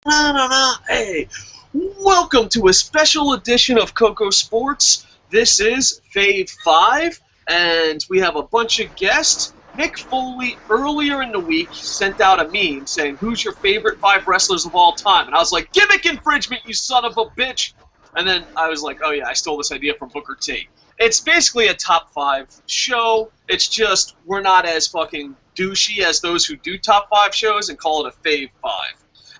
Hey, welcome to a special edition of Coco Sports. This is Fave 5, and we have a bunch of guests. Mick Foley, earlier in the week, sent out a meme saying, who's your favorite 5 wrestlers of all time? And I was like, gimmick infringement, you son of a bitch! And then I was like, oh yeah, I stole this idea from Booker T. It's basically a top 5 show. It's just, we're not as fucking douchey as those who do top 5 shows and call it a Fave 5.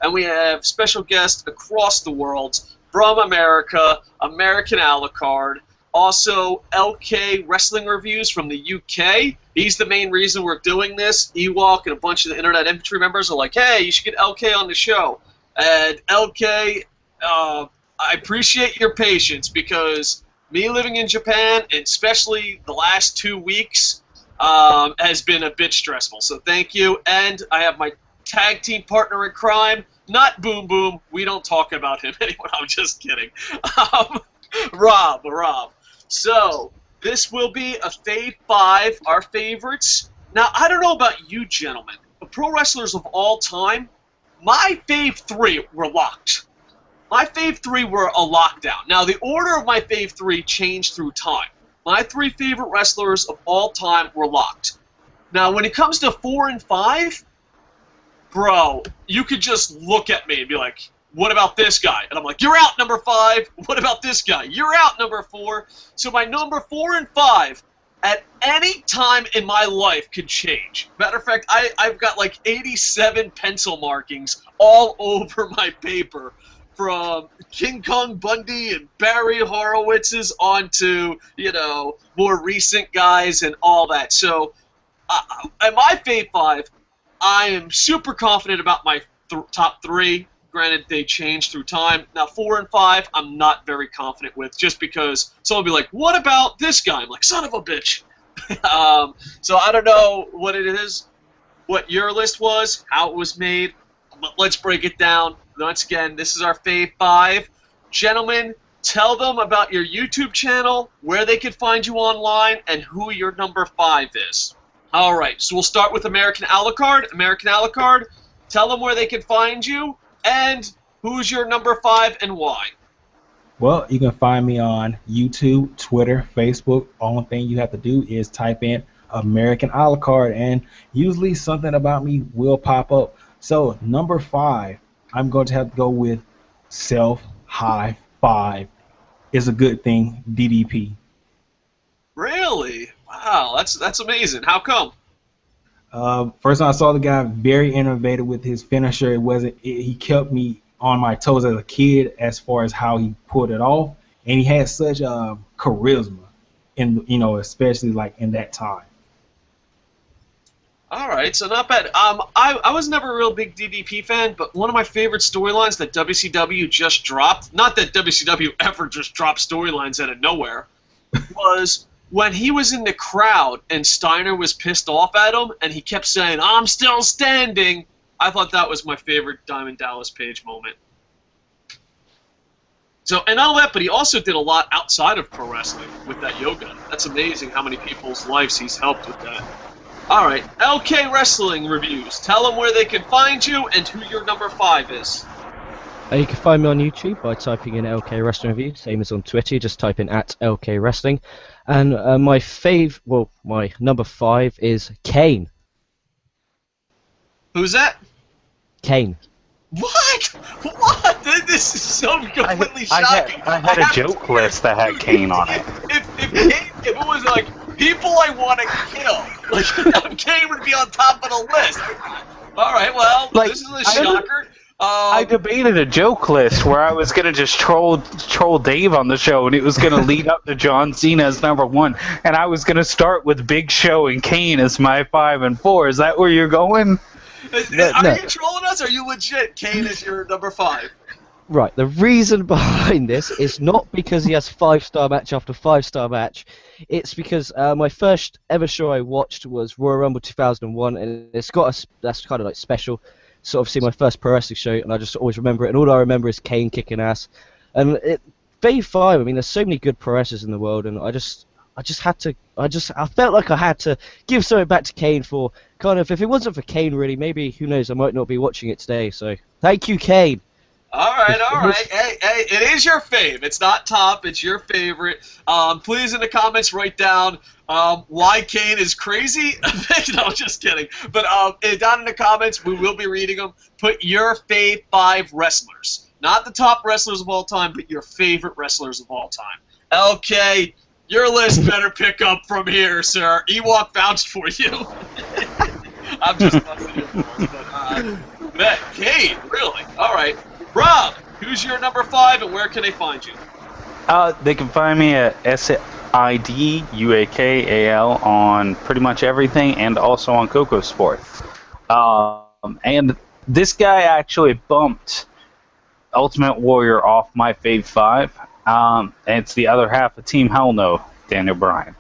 And we have special guests across the world from America, American Alucard, also LK Wrestling Reviews from the UK. He's the main reason we're doing this. Ewok and a bunch of the Internet Infantry members are like, hey, you should get LK on the show. And LK, I appreciate your patience because me living in Japan, and especially the last 2 weeks, has been a bit stressful. So thank you. And I have my tag team partner in crime, not Boom Boom. We don't talk about him anymore. I'm just kidding. Rob. So this will be a Fave 5, our favorites. Now, I don't know about you gentlemen, but pro wrestlers of all time, my Fave 3 were locked. My Fave 3 were a lockdown. Now, the order of my Fave 3 changed through time. My 3 favorite wrestlers of all time were locked. Now, when it comes to 4 and 5, bro, you could just look at me and be like, what about this guy? And I'm like, you're out, number 5. What about this guy? You're out, number 4. So my number 4 and 5 at any time in my life could change. Matter of fact, I've got like 87 pencil markings all over my paper from King Kong Bundy and Barry Horowitz's onto, more recent guys and all that. So at my Fave 5, I am super confident about my top 3. Granted, they change through time. Now, 4 and 5, I'm not very confident with, just because someone will be like, what about this guy? I'm like, son of a bitch. So I don't know what it is, what your list was, how it was made, but let's break it down. Once again, this is our Fave 5. Gentlemen, tell them about your YouTube channel, where they can find you online, and who your number 5 is. All right, so we'll start with American Alucard. American Alucard, tell them where they can find you, and who's your number 5 and why. Well, you can find me on YouTube, Twitter, Facebook. Only thing you have to do is type in American Alucard, and usually something about me will pop up. So, number 5, I'm going to have to go with Self High 5 is a good thing, DDP. Really? Wow, that's amazing. How come? First time I saw the guy, very innovative with his finisher. He kept me on my toes as a kid as far as how he pulled it off, and he had such charisma, especially like in that time. All right, so not bad. I was never a real big DDP fan, but one of my favorite storylines that WCW just dropped, not that WCW ever just dropped storylines out of nowhere, was when he was in the crowd and Steiner was pissed off at him and he kept saying, I'm still standing. I thought that was my favorite Diamond Dallas Page moment. So, and not only that, but he also did a lot outside of pro wrestling with that yoga. That's amazing how many people's lives he's helped with that. All right, LK Wrestling Reviews. Tell them where they can find you and who your number 5 is. You can find me on YouTube by typing in LK Wrestling Review, same as on Twitter, just type in @LK Wrestling. And my number 5 is Kane. Who's that? Kane. What? What? This is so completely shocking. I had a joke list that had Kane on it. If it was like, people I want to kill, like, Kane would be on top of the list. All right, well, this is a shocker. I debated a joke list where I was gonna just troll Dave on the show, and it was gonna lead up to John Cena as number 1, and I was gonna start with Big Show and Kane as my 5 and 4. Is that where you're going? Are you trolling us? Or are you legit? Kane is your number 5. Right. The reason behind this is not because he has 5-star match after 5-star match. It's because my first ever show I watched was Royal Rumble 2001, and it's got that's kind of like special. Sort of see my first pro wrestling show, and I just always remember it, and all I remember is Kane kicking ass. And Fave 5, I mean, there's so many good pro wrestlers in the world, and I felt like I had to give something back to Kane for kind of, if it wasn't for Kane really, maybe, who knows, I might not be watching it today. So thank you, Kane. All right. Hey, it is your fave. It's not top. It's your favorite. Please, in the comments, write down why Kane is crazy. No, just kidding. But down in the comments, we will be reading them. Put your fave 5 wrestlers. Not the top wrestlers of all time, but your favorite wrestlers of all time. LK, your list better pick up from here, sir. Ewok vouched for you. I'm just busting your balls, but Kane, really? All right. Rob, who's your number 5 and where can they find you? They can find me at SIDUAKAL on pretty much everything and also on Coco Sport. And this guy actually bumped Ultimate Warrior off my Fave 5. And it's the other half of Team Hell No, Daniel Bryan.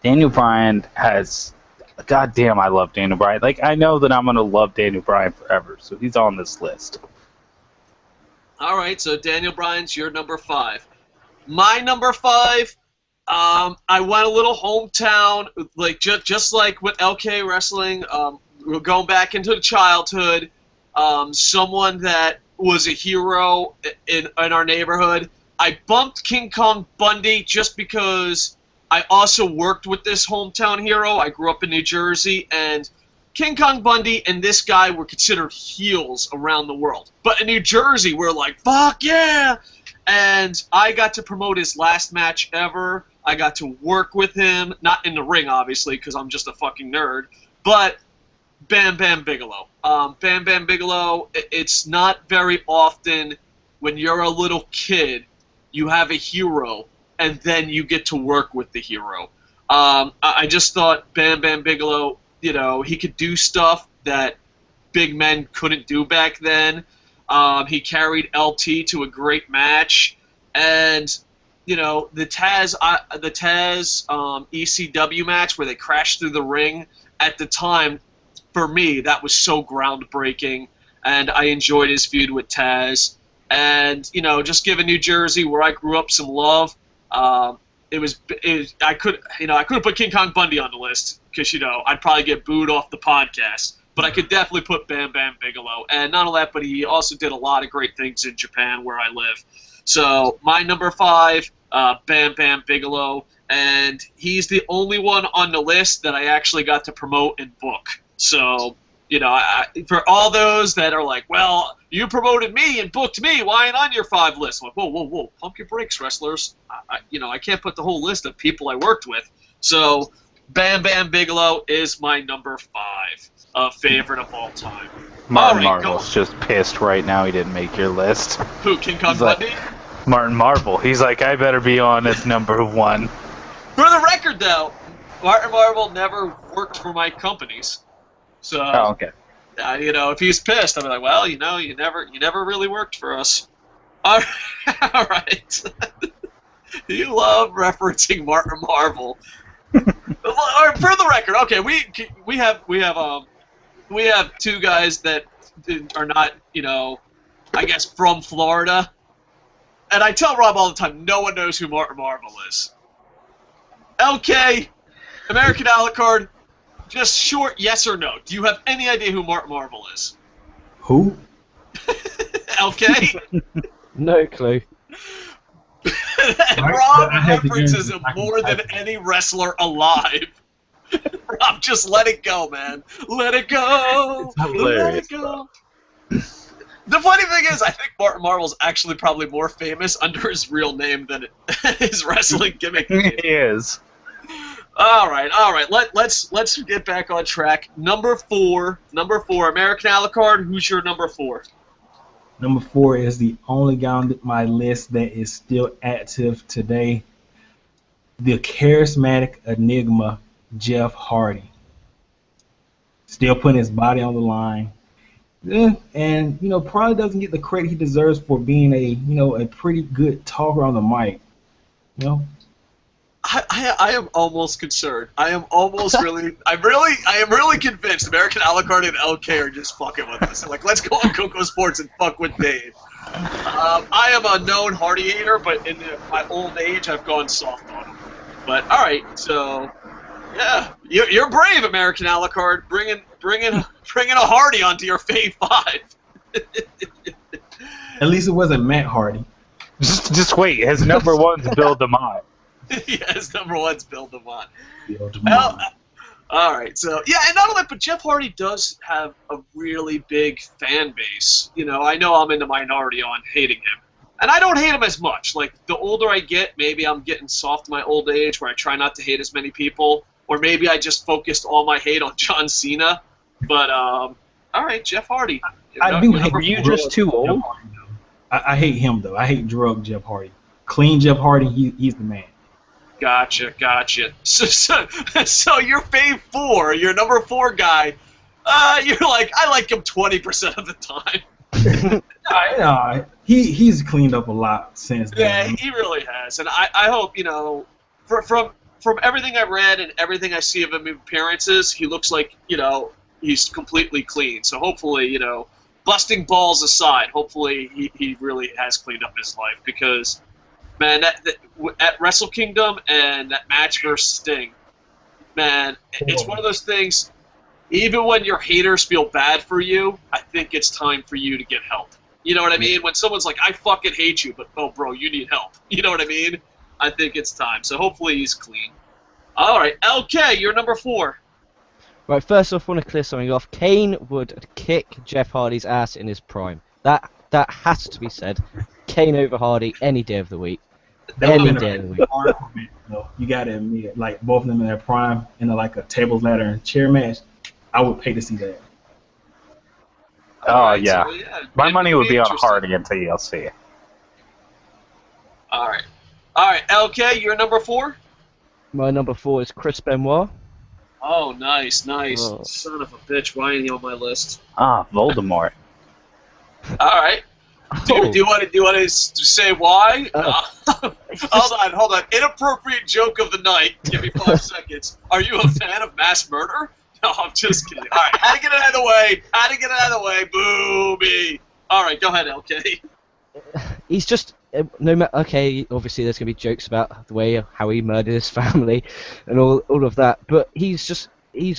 Daniel Bryan has... Goddamn, I love Daniel Bryan. Like, I know that I'm going to love Daniel Bryan forever, so he's on this list. All right, so Daniel Bryan's your number 5. My number 5, I went a little hometown, like just like with LK Wrestling. We're going back into the childhood. Someone that was a hero in our neighborhood. I bumped King Kong Bundy just because I also worked with this hometown hero. I grew up in New Jersey, and King Kong Bundy and this guy were considered heels around the world. But in New Jersey, we're like, fuck yeah! And I got to promote his last match ever. I got to work with him, not in the ring, obviously, because I'm just a fucking nerd, but Bam Bigelow. Bam Bigelow, it's not very often when you're a little kid, you have a hero, and then you get to work with the hero. I just thought Bam Bigelow, you know, he could do stuff that big men couldn't do back then. He carried LT to a great match, and you know the Taz ECW match where they crashed through the ring. At the time, for me, that was so groundbreaking, and I enjoyed his feud with Taz. And you know, just giving New Jersey, where I grew up, some love. I couldn't put King Kong Bundy on the list because, you know, I'd probably get booed off the podcast. But I could definitely put Bam Bigelow. And not only that, but he also did a lot of great things in Japan where I live. So my number 5, Bam Bigelow. And he's the only one on the list that I actually got to promote and book. So, you know, for all those that are like, well, you promoted me and booked me, why ain't on your 5 list? I'm like, whoa, pump your brakes, wrestlers. I can't put the whole list of people I worked with. So, Bam Bigelow is my number 5 favorite of all time. Martin Marvel's just pissed right now he didn't make your list. Who, King Kong Bundy? Martin Marvel. He's like, I better be on as number 1. For the record, though, Martin Marvel never worked for my companies. So, okay. You know, if he's pissed, I'll be like, well, you know, you never really worked for us. All right. You love referencing Martin Marvel. For the record, okay, we have 2 guys that are not, you know, I guess from Florida, and I tell Rob all the time, no one knows who Martin Marvel is. LK, American Alucard. Just short yes or no. Do you have any idea who Martin Marvel is? Who? LK? No clue. Rob references him more than any wrestler alive. Rob, just let it go, man. Let it go. It's hilarious. Let it go. The funny thing is, I think Martin Marvel's actually probably more famous under his real name than his wrestling gimmick. He is. All right. Let's get back on track. Number 4, American Alucard. Who's your number 4? Number 4 is the only guy on my list that is still active today. The charismatic enigma, Jeff Hardy. Still putting his body on the line. And, you know, probably doesn't get the credit he deserves for being a pretty good talker on the mic. You know? I am almost concerned. I am really convinced American Alucard and LK are just fucking with us. Like, let's go on Coco Sports and fuck with Dave. I am a known Hardy-hater, but in my old age, I've gone soft on him. But all right, so yeah, you're brave, American Alucard, bringing a Hardy onto your Fave 5. At least it wasn't Matt Hardy. Just wait. His number one's Bill DeMott. Yeah, his number one's Bill DeMott. Bill DeMott. Well, all right, so yeah, and not only that, but Jeff Hardy does have a really big fan base. You know, I know I'm in the minority on hating him, and I don't hate him as much. Like, the older I get, maybe I'm getting soft in my old age, where I try not to hate as many people, or maybe I just focused all my hate on John Cena. But all right, Jeff Hardy. I do hate. Were you just too old? I hate him though. I hate drug Jeff Hardy. Clean Jeff Hardy, he's the man. Gotcha. So your Fave 4, your number 4 guy, you're like, I like him 20% of the time. He's cleaned up a lot since then. Yeah, he really has, and I hope, you know, from everything I've read and everything I see of him in appearances, he looks like, you know, he's completely clean. So hopefully, you know, busting balls aside, hopefully he really has cleaned up his life, because, man, at Wrestle Kingdom and that match versus Sting, man, it's one of those things, even when your haters feel bad for you, I think it's time for you to get help. You know what I mean? When someone's like, I fucking hate you, but, oh, bro, you need help. You know what I mean? I think it's time. So hopefully he's clean. All right, LK, you're number 4. Right, first off, I want to clear something off. Kane would kick Jeff Hardy's ass in his prime. That has to be said. Kane over Hardy any day of the week. Any day of the week. Argument, though. You gotta admit, like, both of them in their prime, in like a table, ladder, and chair match, I would pay to see that. Oh, yeah. So, yeah. My money would be on Interesting. Hardy until TLC. All right, LK, you're number 4. My number 4 is Chris Benoit. Oh, nice. Oh. Son of a bitch, why ain't he on my list? Voldemort. All right. Do you want to say why? Hold on. Inappropriate joke of the night. Give me 5 seconds. Are you a fan of mass murder? No, I'm just kidding. All right, had to get it out of the way. Booby. All right, go ahead, LK. He's just no matter. Okay, obviously there's gonna be jokes about the way how he murdered his family and all of that, but he's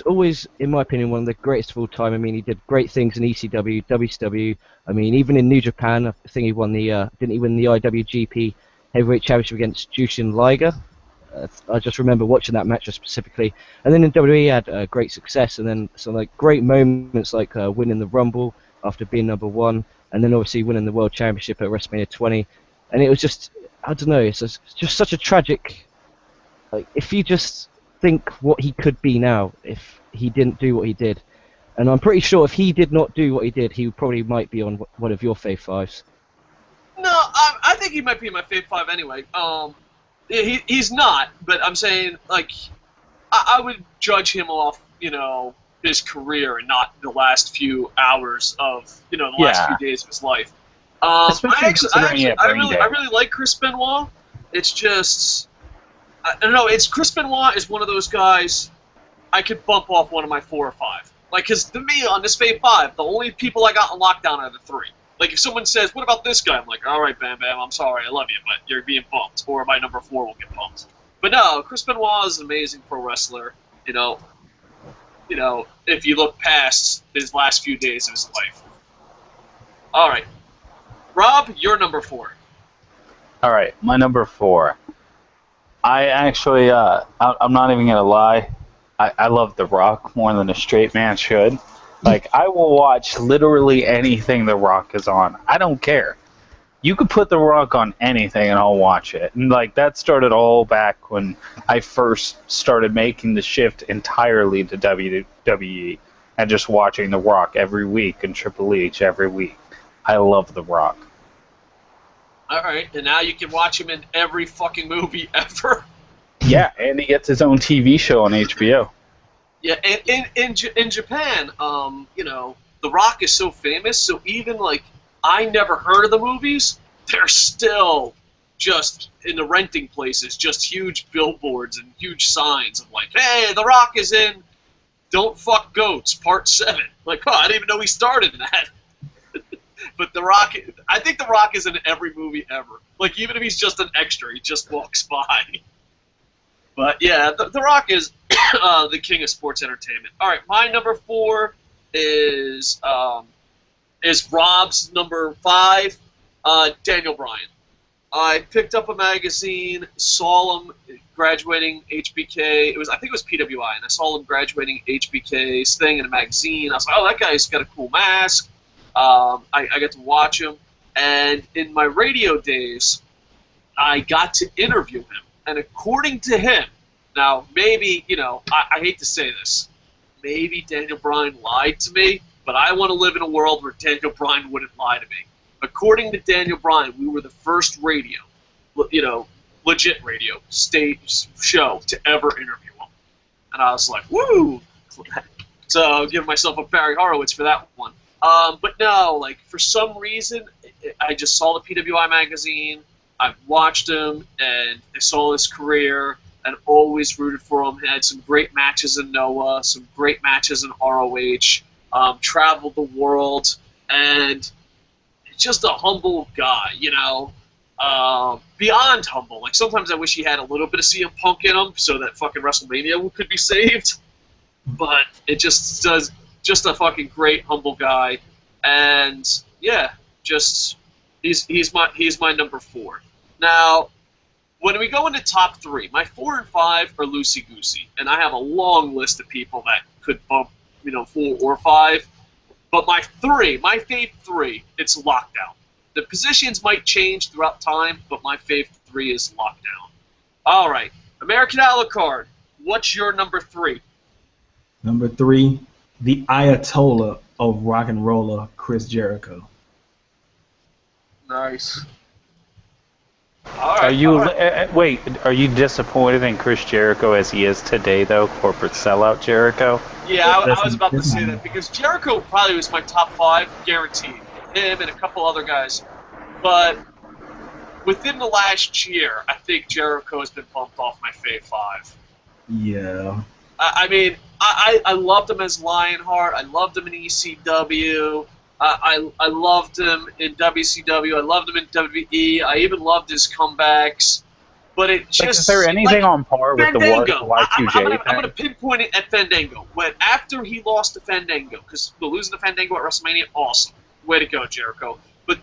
always, in my opinion, one of the greatest of all time. I mean, he did great things in ECW, WCW. I mean, even in New Japan, I think he won the didn't he win the IWGP Heavyweight Championship against Jushin Liger? I just remember watching that match specifically. And then in WWE, he had great success, and then some like great moments like winning the Rumble after being number 1, and then obviously winning the World Championship at WrestleMania 20. And it was just, I don't know, it's just such a tragic. Like, if you just think what he could be now if he didn't do what he did, and I'm pretty sure if he did not do what he did, he probably might be on one of your Fave 5s. No, I think he might be in my Fave 5 anyway. He's not, but I'm saying, like, I would judge him off, you know, his career and not the last few hours of, you know, the last few days of his life. I really like Chris Benoit. It's just, I don't know. Chris Benoit is one of those guys I could bump off one of my 4 or 5. Like, because to me on this Fave 5, the only people I got on lockdown are the 3. Like, if someone says, "What about this guy?" I'm like, "All right, Bam Bam, I'm sorry, I love you, but you're being bumped," or my number 4 will get bumped. But no, Chris Benoit is an amazing pro wrestler. You know, if you look past his last few days of his life. All right, Rob, you're number 4. All right, my number 4. I actually, I'm not even gonna lie. I love The Rock more than a straight man should. Like, I will watch literally anything The Rock is on. I don't care. You could put The Rock on anything and I'll watch it. And, like, that started all back when I first started making the shift entirely to WWE and just watching The Rock every week and Triple H every week. I love The Rock. All right, and now you can watch him in every fucking movie ever. Yeah, and he gets his own TV show on HBO. Yeah, and in Japan, you know, The Rock is so famous, so even, like, I never heard of the movies, they're still just, in the renting places, just huge billboards and huge signs of, like, hey, The Rock is in Don't Fuck Goats, Part 7. Like, oh, I didn't even know he started in that. But The Rock, I think The Rock is in every movie ever. Like, even if he's just an extra, he just walks by. But yeah, the Rock is the king of sports entertainment. All right, my number 4 is Rob's number 5. Daniel Bryan. I picked up a magazine, saw him graduating HBK. I think it was PWI, and I saw him graduating HBK's thing in a magazine. I was like, oh, that guy's got a cool mask. I got to watch him. And in my radio days, I got to interview him. And according to him, now maybe, I hate to say this, maybe Daniel Bryan lied to me, but I want to live in a world where Daniel Bryan wouldn't lie to me. According to Daniel Bryan, we were the first radio, legit radio stage show to ever interview him. And I was like, woo! So I'll give myself a Barry Horowitz for that one. But no, for some reason, I just saw the PWI magazine, I watched him, and I saw his career, and always rooted for him. He had some great matches in Noah, some great matches in ROH, traveled the world, and just a humble guy, beyond humble. Sometimes I wish he had a little bit of CM Punk in him so that fucking WrestleMania could be saved. But it just does, just a fucking great, humble guy. And yeah, just he's my number 4. Now, when we go into top 3, my 4 and 5 are loosey-goosey, and I have a long list of people that could bump, 4 or 5. But my fave 3, it's lockdown. The positions might change throughout time, but my fave 3 is lockdown. All right, American Alucard, what's your number 3? Number 3, the Ayatollah of rock and roller, Chris Jericho. Nice. All right, are you disappointed in Chris Jericho as he is today, though? Corporate sellout Jericho? Yeah, I was about to say that, because Jericho probably was my top 5, guaranteed. Him and a couple other guys. But within the last year, I think Jericho has been bumped off my fave 5. Yeah. I loved him as Lionheart. I loved him in ECW. I loved him in WCW. I loved him in WWE. I even loved his comebacks. But it just... is there anything on par with Fandango. the Y2J? I'm going to pinpoint it at Fandango. After he lost to Fandango, because losing to Fandango at WrestleMania, awesome. Way to go, Jericho. But,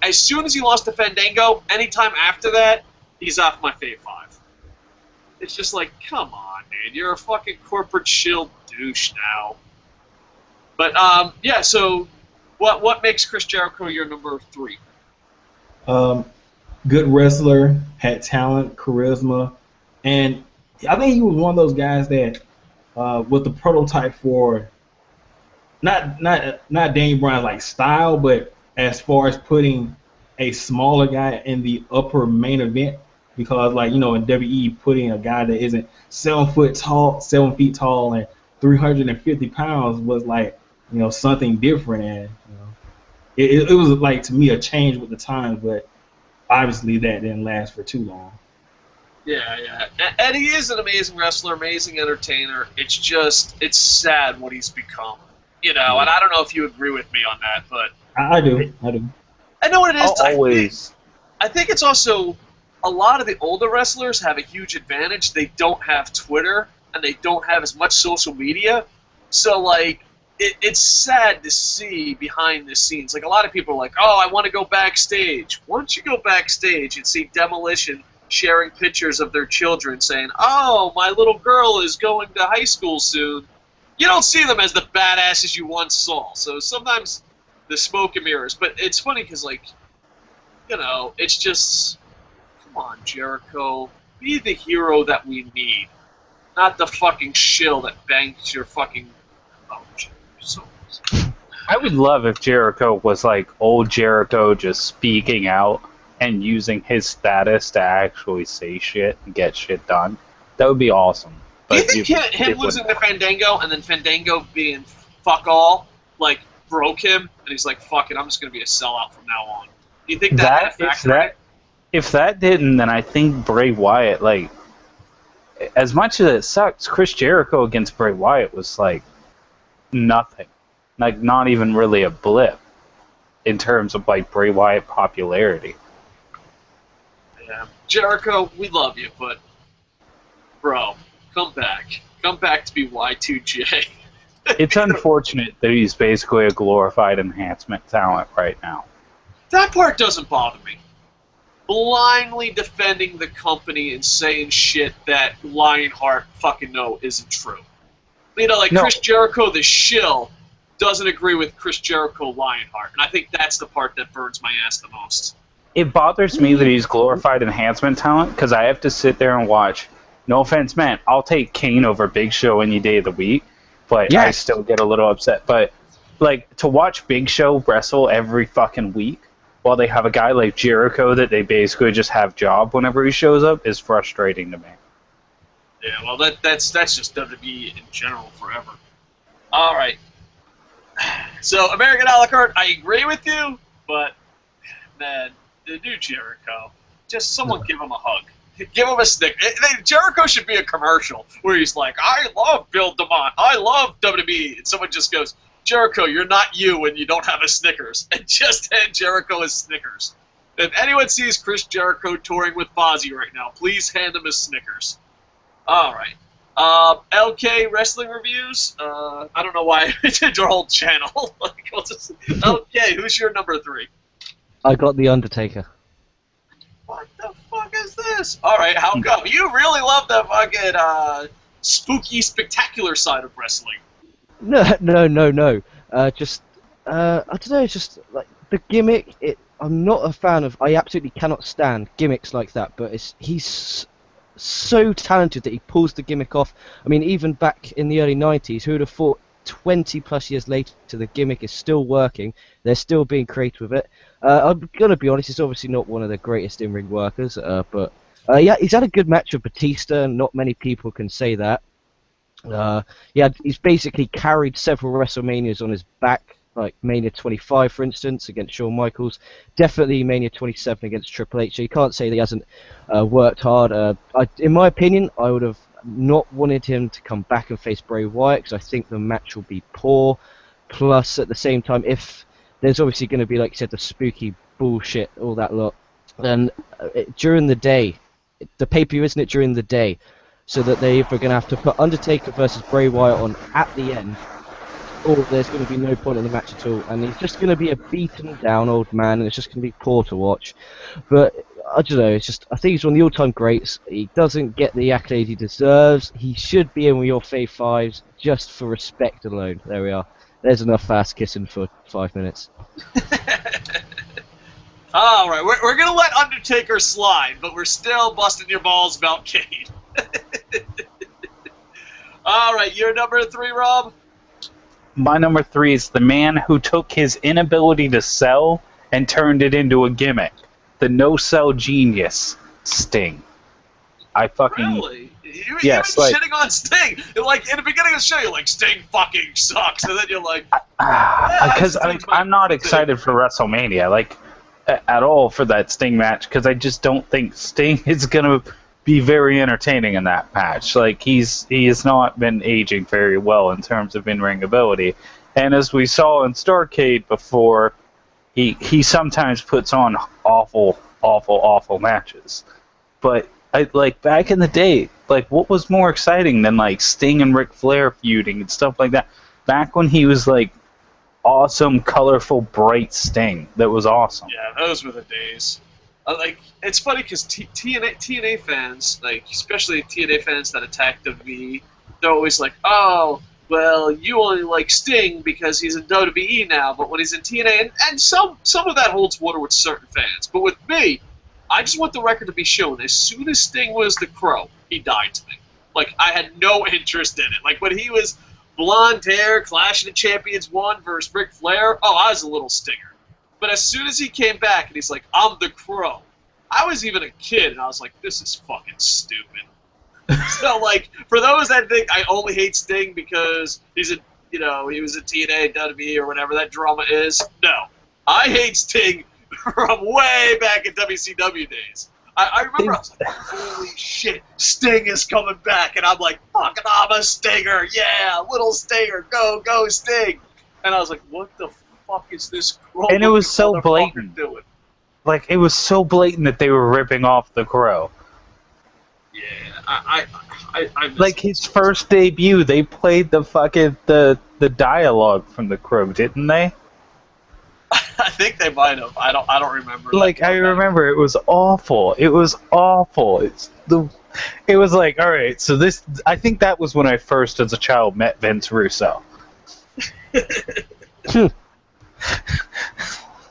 as soon as he lost to Fandango, anytime after that, he's off my fave 5. It's just come on, man. You're a fucking corporate shill douche now. But, yeah, so... What makes Chris Jericho your number 3? Good wrestler, had talent, charisma, and I think he was one of those guys that was the prototype for not Daniel Bryan's style, but as far as putting a smaller guy in the upper main event, because in WWE, putting a guy that isn't 7 feet tall and 350 pounds was something different, and it was to me a change with the times, but obviously that didn't last for too long. Yeah. And he is an amazing wrestler, amazing entertainer. It's sad what he's become, and I don't know if you agree with me on that, but I do. I know what it is. Always. I think it's also a lot of the older wrestlers have a huge advantage. They don't have Twitter and they don't have as much social media, so it's sad to see behind the scenes. A lot of people are like, oh, I want to go backstage. Once you go backstage and see Demolition sharing pictures of their children saying, oh, my little girl is going to high school soon, you don't see them as the badasses you once saw. So sometimes the smoke and mirrors. But it's funny because, it's just, come on, Jericho. Be the hero that we need. Not the fucking shill that bangs your fucking... Oh, so I would love if Jericho was old Jericho, just speaking out and using his status to actually say shit and get shit done. That would be awesome. But do you think him losing to Fandango and then Fandango being fuck all, broke him, and he's like, fuck it, I'm just going to be a sellout from now on? Do you think that had a factor? If that didn't, then I think Bray Wyatt, as much as it sucks, Chris Jericho against Bray Wyatt was nothing. Not even really a blip in terms of Bray Wyatt popularity. Yeah. Jericho, we love you, but bro, come back. Come back to be Y2J. It's unfortunate that he's basically a glorified enhancement talent right now. That part doesn't bother me. Blindly defending the company and saying shit that Lionheart fucking know isn't true. You know, like No. Chris Jericho, the shill, doesn't agree with Chris Jericho Lionheart, and I think that's the part that burns my ass the most. It bothers me that he's glorified enhancement talent because I have to sit there and watch. No offense, man. I'll take Kane over Big Show any day of the week, but I Yes. still get a little upset. But like to watch Big Show wrestle every fucking week while they have a guy like Jericho that they basically just have job whenever he shows up is frustrating to me. Yeah, well, that's just WWE in general forever. All right. So, American Alucard, I agree with you, but, man, the new Jericho, just someone give him a hug. Give him a stick. Jericho should be a commercial where he's like, I love Bill DeMott. I love WWE. And someone just goes, Jericho, you're not you when you don't have a Snickers. And just hand Jericho a Snickers. If anyone sees Chris Jericho touring with Fozzy right now, please hand him a Snickers. All right. LK Wrestling Reviews. I don't know why I did your whole channel. LK, who's your number 3? I got The Undertaker. What the fuck is this? All right, how come? You really love the fucking spooky, spectacular side of wrestling. No. I don't know. It's just like the gimmick. I'm not a fan of. I absolutely cannot stand gimmicks like that. But he's so talented that he pulls the gimmick off. I mean, even back in the early '90s, who would have thought 20 plus years later the gimmick is still working? They're still being creative with it. I'm gonna be honest. He's obviously not one of the greatest in-ring workers, but yeah, he's had a good match with Batista, and not many people can say that. Yeah, he's basically carried several WrestleManias on his back, like Mania 25, for instance, against Shawn Michaels. Definitely Mania 27 against Triple H. So you can't say that he hasn't worked hard. In my opinion, I would have not wanted him to come back and face Bray Wyatt because I think the match will be poor. Plus, at the same time, if there's obviously going to be, like you said, the spooky bullshit, all that lot, then during the day, the pay-per-view, isn't it, during the day? So that they're either going to have to put Undertaker versus Bray Wyatt on at the end, or there's going to be no point in the match at all, and he's just going to be a beaten down old man, and it's just going to be poor to watch. But I don't know, I think he's one of the all-time greats. He doesn't get the accolade he deserves. He should be in with your Fave 5s just for respect alone. There we are. There's enough fast kissing for 5 minutes. All right, we're going to let Undertaker slide, but we're still busting your balls about Kane. All right, your number 3, Rob? My number 3 is the man who took his inability to sell and turned it into a gimmick. The no-sell genius, Sting. I fucking... Really? You've Yes, been like- shitting on Sting. Like, in the beginning of the show, you're like, Sting fucking sucks. And then you're like... Because Sting's I'm not excited for WrestleMania, like, at all for that Sting match, because I just don't think Sting is going to be very entertaining in that match. Like, he has not been aging very well in terms of in-ring ability. And as we saw in Starrcade before, he sometimes puts on awful matches. But like back in the day, like what was more exciting than like Sting and Ric Flair feuding and stuff like that? Back when he was like awesome, colorful, bright Sting, that was awesome. Yeah, those were the days. Like, it's funny because TNA fans, like especially TNA fans that attack WWE, they're always like, oh, well, you only like Sting because he's in WWE now, but when he's in TNA, and some of that holds water with certain fans. But with me, I just want the record to be shown. As soon as Sting was the Crow, he died to me. Like, I had no interest in it. Like, when he was blonde hair, Clash of the Champions 1 versus Ric Flair, oh, I was a little stinger. But as soon as he came back and he's like, I'm the Crow, I was even a kid, and I was like, this is fucking stupid. So, like, for those that think I only hate Sting because he was a TNA, WWE, or whatever that drama is, no. I hate Sting from way back in WCW days. I remember I was like, holy shit, Sting is coming back, and I'm like, fucking I'm a Stinger, yeah, little Stinger, go Sting. And I was like, what the fuck is this Crow And it was so motherfucker blatant. doing? Like, it was so blatant that they were ripping off the Crow. Yeah, I Like, his first debut, they played the fucking, the dialogue from the Crow, didn't they? I think they might have. I don't remember. Like, I remember it was awful. It was awful. It was like, all right, so this. I think that was when I first, as a child, met Vince Russo.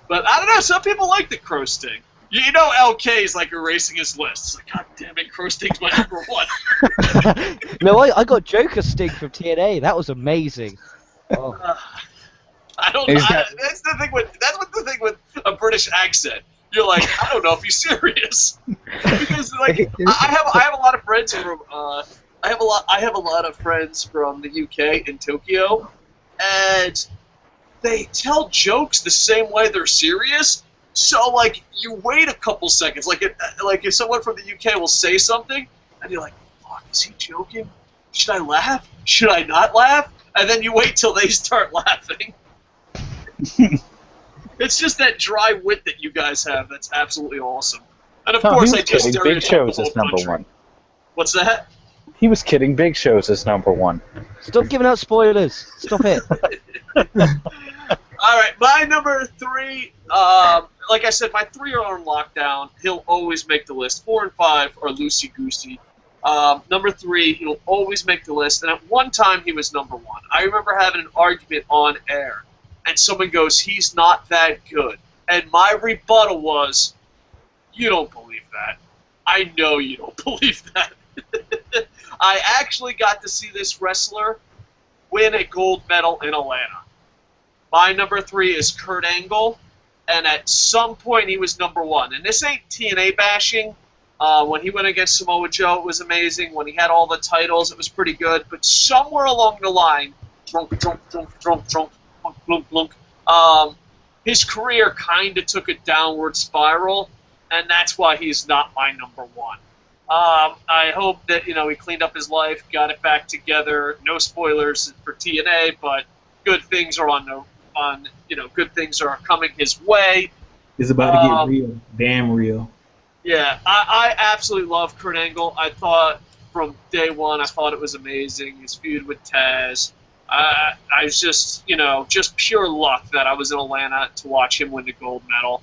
But I don't know. Some people like the Crow Sting. You know, LK is like erasing his list. It's like, God damn it, Crow Sting's my number one. No, I got Joker Sting from TNA. That was amazing. Oh. I don't know. That's the thing with a British accent. You're like, I don't know if he's serious. Because like I have a lot of friends from I have a lot of friends from the UK in Tokyo, and they tell jokes the same way they're serious. So like you wait a couple seconds, like if someone from the UK will say something, and you're like, fuck, is he joking? Should I laugh? Should I not laugh? And then you wait till they start laughing. It's just that dry wit that you guys have that's absolutely awesome. And of course, I just stereotype Big Show's the whole is number country. one. What's that? He was kidding. Big Show's is number one. Stop giving out spoilers. Stop it. All right, my number three. Like I said, my three are on lockdown. He'll always make the list. 4 and 5 are loosey goosey. Number 3, he'll always make the list. And at one time, he was number 1. I remember having an argument on air, and someone goes, "He's not that good." And my rebuttal was, "You don't believe that. I know you don't believe that." I actually got to see this wrestler win a gold medal in Atlanta. My number 3 is Kurt Angle, and at some point he was number 1. And this ain't TNA bashing. When he went against Samoa Joe, it was amazing. When he had all the titles, it was pretty good. But somewhere along the line, his career kind of took a downward spiral, and that's why he's not my number 1. I hope that he cleaned up his life, got it back together. No spoilers for TNA, but good things are good things are coming his way. It's about to get real, damn real. Yeah, I absolutely love Kurt Angle. I thought from day one, I thought it was amazing. His feud with Taz. I was just pure luck that I was in Atlanta to watch him win the gold medal.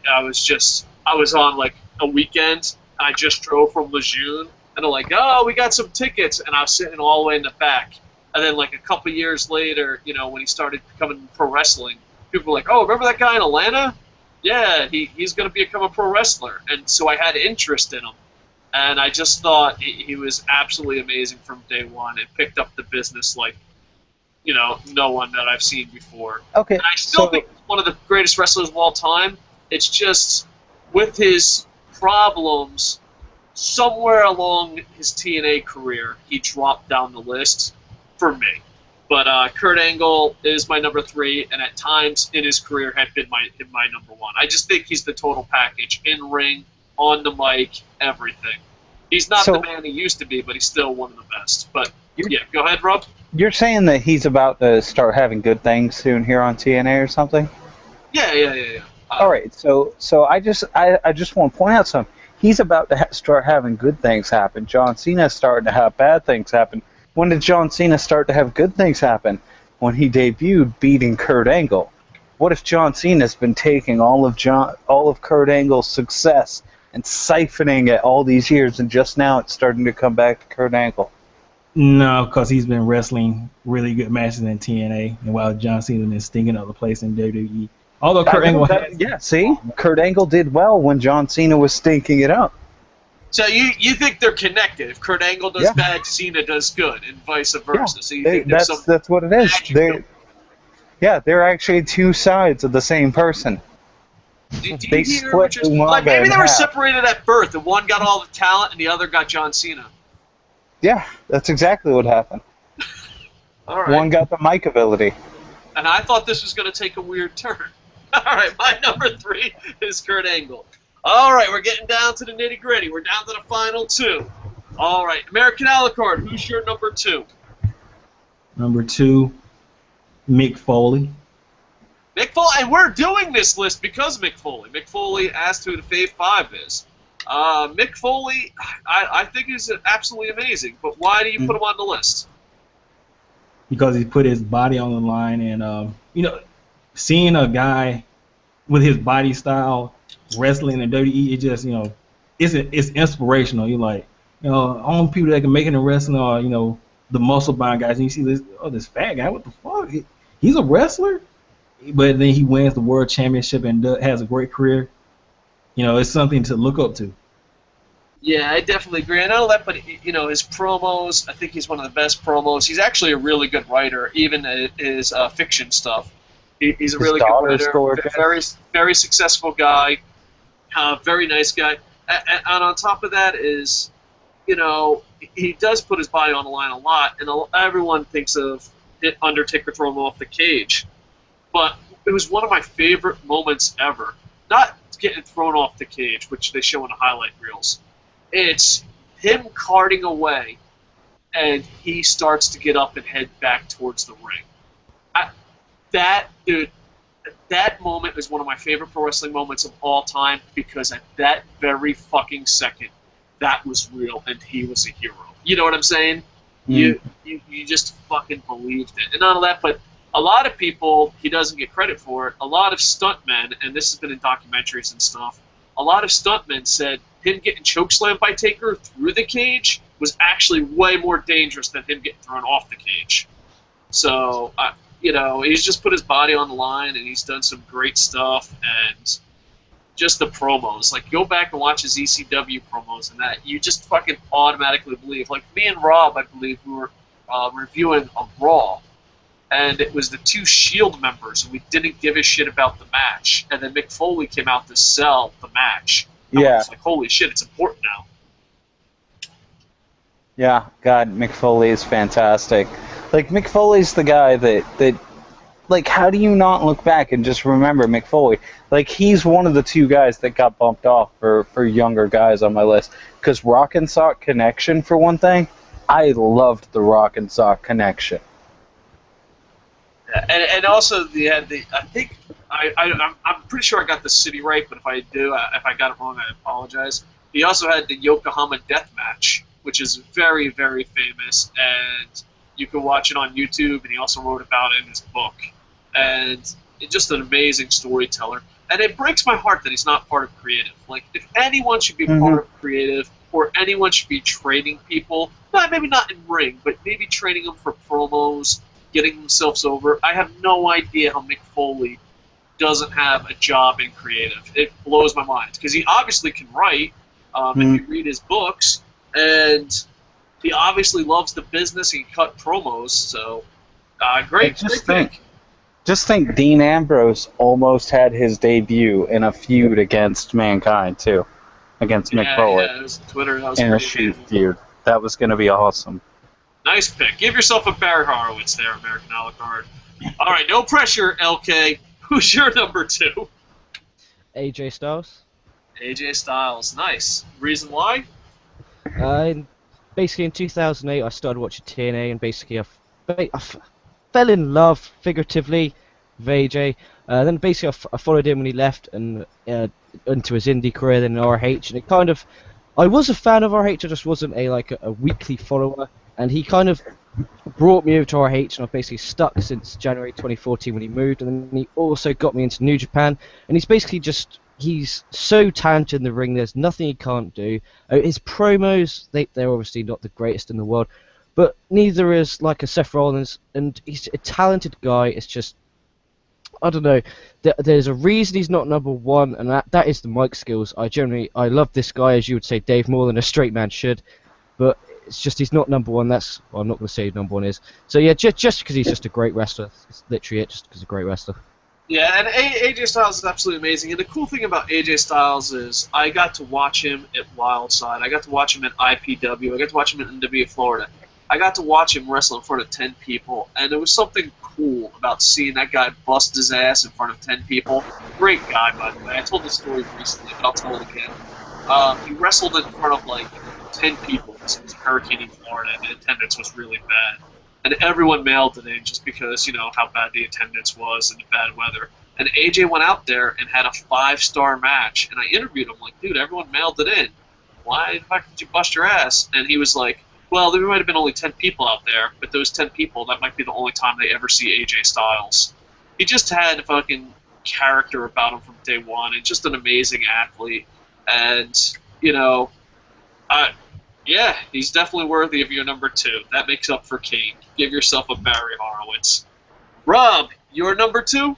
I was on like a weekend. I just drove from Lejeune, and they're like, "Oh, we got some tickets," and I was sitting all the way in the back. And then like a couple years later, when he started becoming pro wrestling, people were like, "Oh, remember that guy in Atlanta? Yeah, he's going to become a pro wrestler." And so I had interest in him. And I just thought he was absolutely amazing from day one and picked up the business like, no one that I've seen before. Okay. And I still think he's one of the greatest wrestlers of all time. It's just with his problems, somewhere along his TNA career, he dropped down the list for me. But Kurt Angle is my number 3, and at times in his career had been my number 1. I just think he's the total package, in ring, on the mic, everything. He's not the man he used to be, but he's still one of the best. But yeah, go ahead, Rob. You're saying that he's about to start having good things soon here on TNA or something? Yeah. All right, so I just want to point out something. He's about to start having good things happen. John Cena's starting to have bad things happen. When did John Cena start to have good things happen? When he debuted beating Kurt Angle. What if John Cena's been taking all of Kurt Angle's success and siphoning it all these years, and just now it's starting to come back to Kurt Angle? No, because he's been wrestling really good matches in TNA, and while John Cena is stinking up the place in WWE. Although Kurt Angle Kurt Angle did well when John Cena was stinking it up. So you think they're connected? If Kurt Angle does bad, Cena does good, and vice versa. So you think that's what it is. They're actually two sides of the same person. They split like maybe they were separated at birth, and one got all the talent, and the other got John Cena. Yeah, that's exactly what happened. All right. One got the mic ability. And I thought this was going to take a weird turn. All right, my number 3 is Kurt Angle. All right, we're getting down to the nitty-gritty. We're down to the final 2. All right, American Alucard, who's your number 2? Number 2, Mick Foley. Mick Foley, and we're doing this list because Mick Foley. Mick Foley asked who the Fave 5 is. Mick Foley, I think is absolutely amazing, but why do you put him on the list? Because he put his body on the line, and seeing a guy with his body style, wrestling and WWE, it just it's inspirational. You're like, only people that can make it in wrestling are the muscle bound guys. And you see this fat guy, what the fuck? He's a wrestler, but then he wins the world championship and has a great career. It's something to look up to. Yeah, I definitely agree. I know that, but his promos, I think he's one of the best promos. He's actually a really good writer, even his fiction stuff. He's a really good writer, very, very successful guy, very nice guy. And on top of that is, he does put his body on the line a lot, and everyone thinks of Undertaker throwing him off the cage. But it was one of my favorite moments ever. Not getting thrown off the cage, which they show in the highlight reels. It's him carting away, and he starts to get up and head back towards the ring. That moment is one of my favorite pro wrestling moments of all time, because at that very fucking second, that was real, and he was a hero. You know what I'm saying? You just fucking believed it. And not only that, but a lot of people, he doesn't get credit for it, a lot of stuntmen, and this has been in documentaries and stuff, a lot of stuntmen said him getting chokeslammed by Taker through the cage was actually way more dangerous than him getting thrown off the cage. So, he's just put his body on the line, and he's done some great stuff, and just the promos. Like, go back and watch his ECW promos and that. You just fucking automatically believe. Like, me and Rob, I believe, we were reviewing a Raw, and it was the two Shield members, and we didn't give a shit about the match. And then Mick Foley came out to sell the match. And I was like, holy shit, it's important now. Yeah, God, Mick Foley is fantastic. Like, Mick Foley's the guy that like, how do you not look back and just remember Mick Foley? Like, he's one of the two guys that got bumped off for younger guys on my list. Because Rock and Sock Connection, for one thing, I loved the Rock and Sock Connection. Yeah, and also I'm pretty sure I got the city right, but if I got it wrong, I apologize. He also had the Yokohama Death Match, which is very, very famous, and you can watch it on YouTube, and he also wrote about it in his book. And it's just an amazing storyteller. And it breaks my heart that he's not part of creative. Like, if anyone should be part of creative, or anyone should be training people, maybe not in ring, but maybe training them for promos, getting themselves over. I have no idea how Mick Foley doesn't have a job in creative. It blows my mind, because he obviously can write, if you read his books, and he obviously loves the business. He can cut promos, so great pick. Just think, Dean Ambrose almost had his debut in a feud against Mankind too, against Mick Foley. Yeah, it was Twitter. That was in a shoot feud. That was going to be awesome. Nice pick. Give yourself a Barry Horowitz there, American Alucard. All right, no pressure, LK. Who's your number 2? AJ Styles. AJ Styles. Nice. Reason why? Basically, in 2008, I started watching TNA, and basically I fell in love, figuratively, with AJ. Then basically I followed him when he left and into his indie career, then in RH, and it kind of... I was a fan of RH, I just wasn't a weekly follower, and he kind of brought me over to RH, and I've basically stuck since January 2014 when he moved, and then he also got me into New Japan, and he's basically just... He's so talented in the ring, there's nothing he can't do. His promos, they're obviously not the greatest in the world, but neither is like a Seth Rollins, and he's a talented guy. It's just, I don't know, there's a reason he's not number 1, and that is the mic skills. I love this guy, as you would say, Dave, more than a straight man should, but it's just he's not number 1. Well, I'm not going to say who number 1 is. So yeah, just because he's just a great wrestler. It's literally it, just because he's a great wrestler. Yeah, and AJ Styles is absolutely amazing. And the cool thing about AJ Styles is I got to watch him at Wildside. I got to watch him at IPW. I got to watch him at NW Florida. I got to watch him wrestle in front of 10 people. And there was something cool about seeing that guy bust his ass in front of 10 people. Great guy, by the way. I told this story recently, but I'll tell it again. He wrestled in front of 10 people because it was a hurricane in Florida, and the attendance was really bad. And everyone mailed it in just because, how bad the attendance was and the bad weather. And AJ went out there and had a 5-star match. And I interviewed him, like, dude, everyone mailed it in. Why the fuck did you bust your ass? And he was like, well, there might have been only 10 people out there, but those 10 people, that might be the only time they ever see AJ Styles. He just had fucking character about him from day one, and just an amazing athlete. And you know, yeah, he's definitely worthy of your number 2. That makes up for Kane. Give yourself a Barry Horowitz. Rob, your number 2?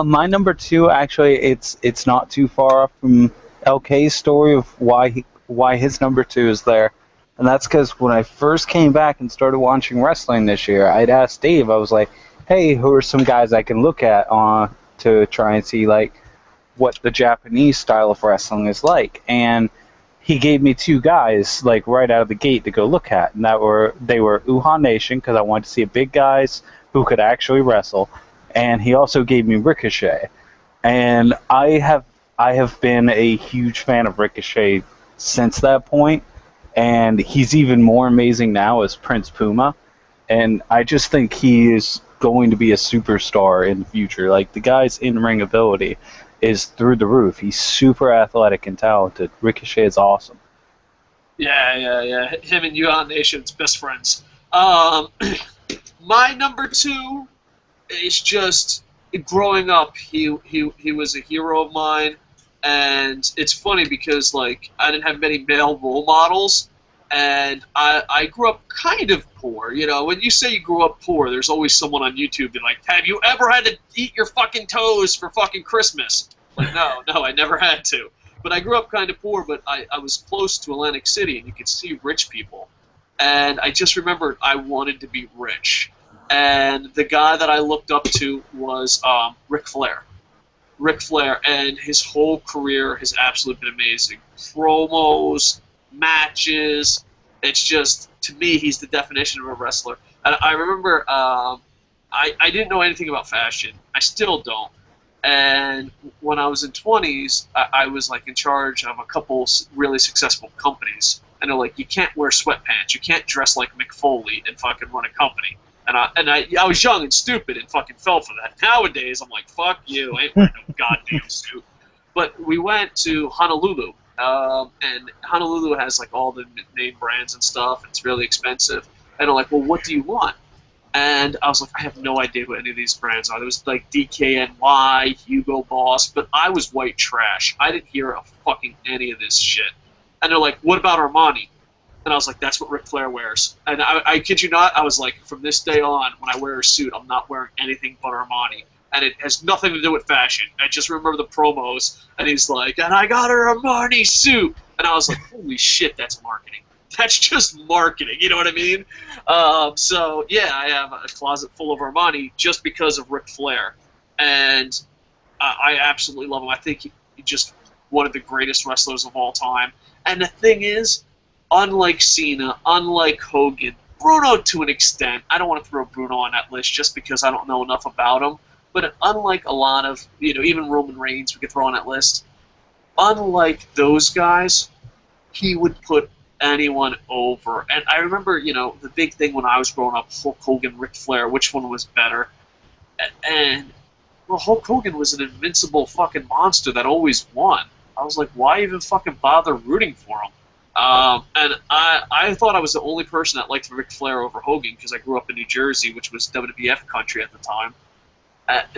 My number 2, actually, it's not too far off from LK's story of why his number 2 is there, and that's because when I first came back and started watching wrestling this year, I'd asked Dave. I was like, "Hey, who are some guys I can look at to try and see like what the Japanese style of wrestling is like?" And he gave me 2 guys like right out of the gate to go look at, and they were Uhaa Nation, because I wanted to see big guys who could actually wrestle, and he also gave me Ricochet. And I have been a huge fan of Ricochet since that point, and he's even more amazing now as Prince Puma, and I just think he is going to be a superstar in the future. Like, the guy's in-ring ability is through the roof. He's super athletic and talented. Ricochet is awesome. Yeah. Him and Uhaa Nation's best friends. My number 2 is just growing up. He was a hero of mine, and it's funny because like I didn't have many male role models, and I grew up kind of poor. You know, when you say you grew up poor, there's always someone on YouTube being like, "Have you ever had to eat your fucking toes for fucking Christmas?" Like, no, I never had to. But I grew up kind of poor, but I was close to Atlantic City, and you could see rich people. And I just remembered I wanted to be rich. And the guy that I looked up to was Ric Flair. Ric Flair, and his whole career has absolutely been amazing. Promos, matches, it's just, to me, he's the definition of a wrestler. And I remember I didn't know anything about fashion. I still don't. And when I was in 20s, I was like in charge of a couple really successful companies. And they're like, you can't wear sweatpants, you can't dress like Mick Foley and fucking run a company. And I was young and stupid and fucking fell for that. Nowadays, I'm like, fuck you, I ain't wearing no goddamn suit. But we went to Honolulu, and Honolulu has like all the name brands and stuff. It's really expensive. And I'm like, well, what do you want? And I was like, I have no idea who any of these brands are. There was like DKNY, Hugo Boss, but I was white trash. I didn't hear a fucking any of this shit. And they're like, what about Armani? And I was like, that's what Ric Flair wears. And I kid you not, I was like, from this day on, when I wear a suit, I'm not wearing anything but Armani. And it has nothing to do with fashion. I just remember the promos, and he's like, and I got her Armani suit. And I was like, holy shit, that's marketing. That's just marketing, you know what I mean? So, yeah, I have a closet full of Armani just because of Ric Flair. And I absolutely love him. I think he's just one of the greatest wrestlers of all time. And the thing is, unlike Cena, unlike Hogan, Bruno to an extent, I don't want to throw Bruno on that list just because I don't know enough about him, but unlike a lot of, even Roman Reigns we could throw on that list, unlike those guys, he would put anyone over. And I remember, the big thing when I was growing up, Hulk Hogan, Ric Flair, which one was better? And, well, Hulk Hogan was an invincible fucking monster that always won. I was like, why even fucking bother rooting for him? And I thought I was the only person that liked Ric Flair over Hogan because I grew up in New Jersey, which was WWF country at the time.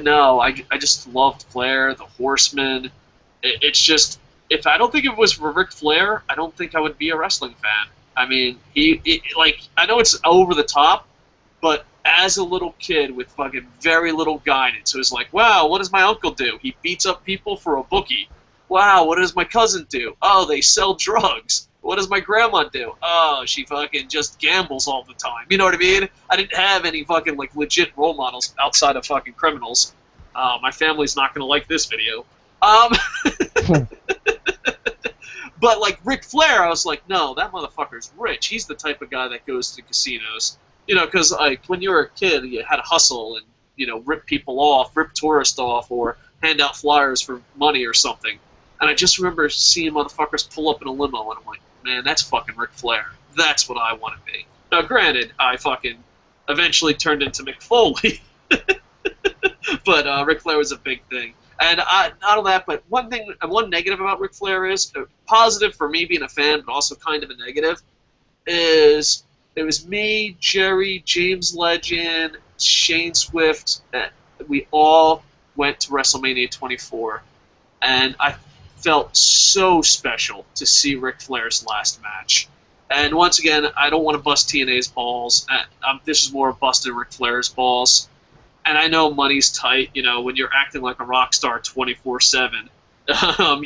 No, I just loved Flair, the Horsemen. It's just, if I don't think it was for Ric Flair, I don't think I would be a wrestling fan. I mean, I know it's over the top, but as a little kid with fucking very little guidance, it was like, wow, what does my uncle do? He beats up people for a bookie. Wow, what does my cousin do? Oh, they sell drugs. What does my grandma do? Oh, she fucking just gambles all the time. You know what I mean? I didn't have any fucking, legit role models outside of fucking criminals. My family's not going to like this video. But, Ric Flair, I was like, no, that motherfucker's rich. He's the type of guy that goes to casinos. Because, when you were a kid, you had to hustle and, rip people off, rip tourists off, or hand out flyers for money or something. And I just remember seeing motherfuckers pull up in a limo, and I'm like, man, that's fucking Ric Flair. That's what I want to be. Now, granted, I fucking eventually turned into Mick Foley. But Ric Flair was a big thing. And not only that, but one negative about Ric Flair is, positive for me being a fan, but also kind of a negative, is it was me, Jerry, James Legend, Shane Swift, we all went to WrestleMania 24, and I felt so special to see Ric Flair's last match. And once again, I don't want to bust TNA's balls. This is more busting Ric Flair's balls. And I know money's tight. You know, when you're acting like a rock star 24/7,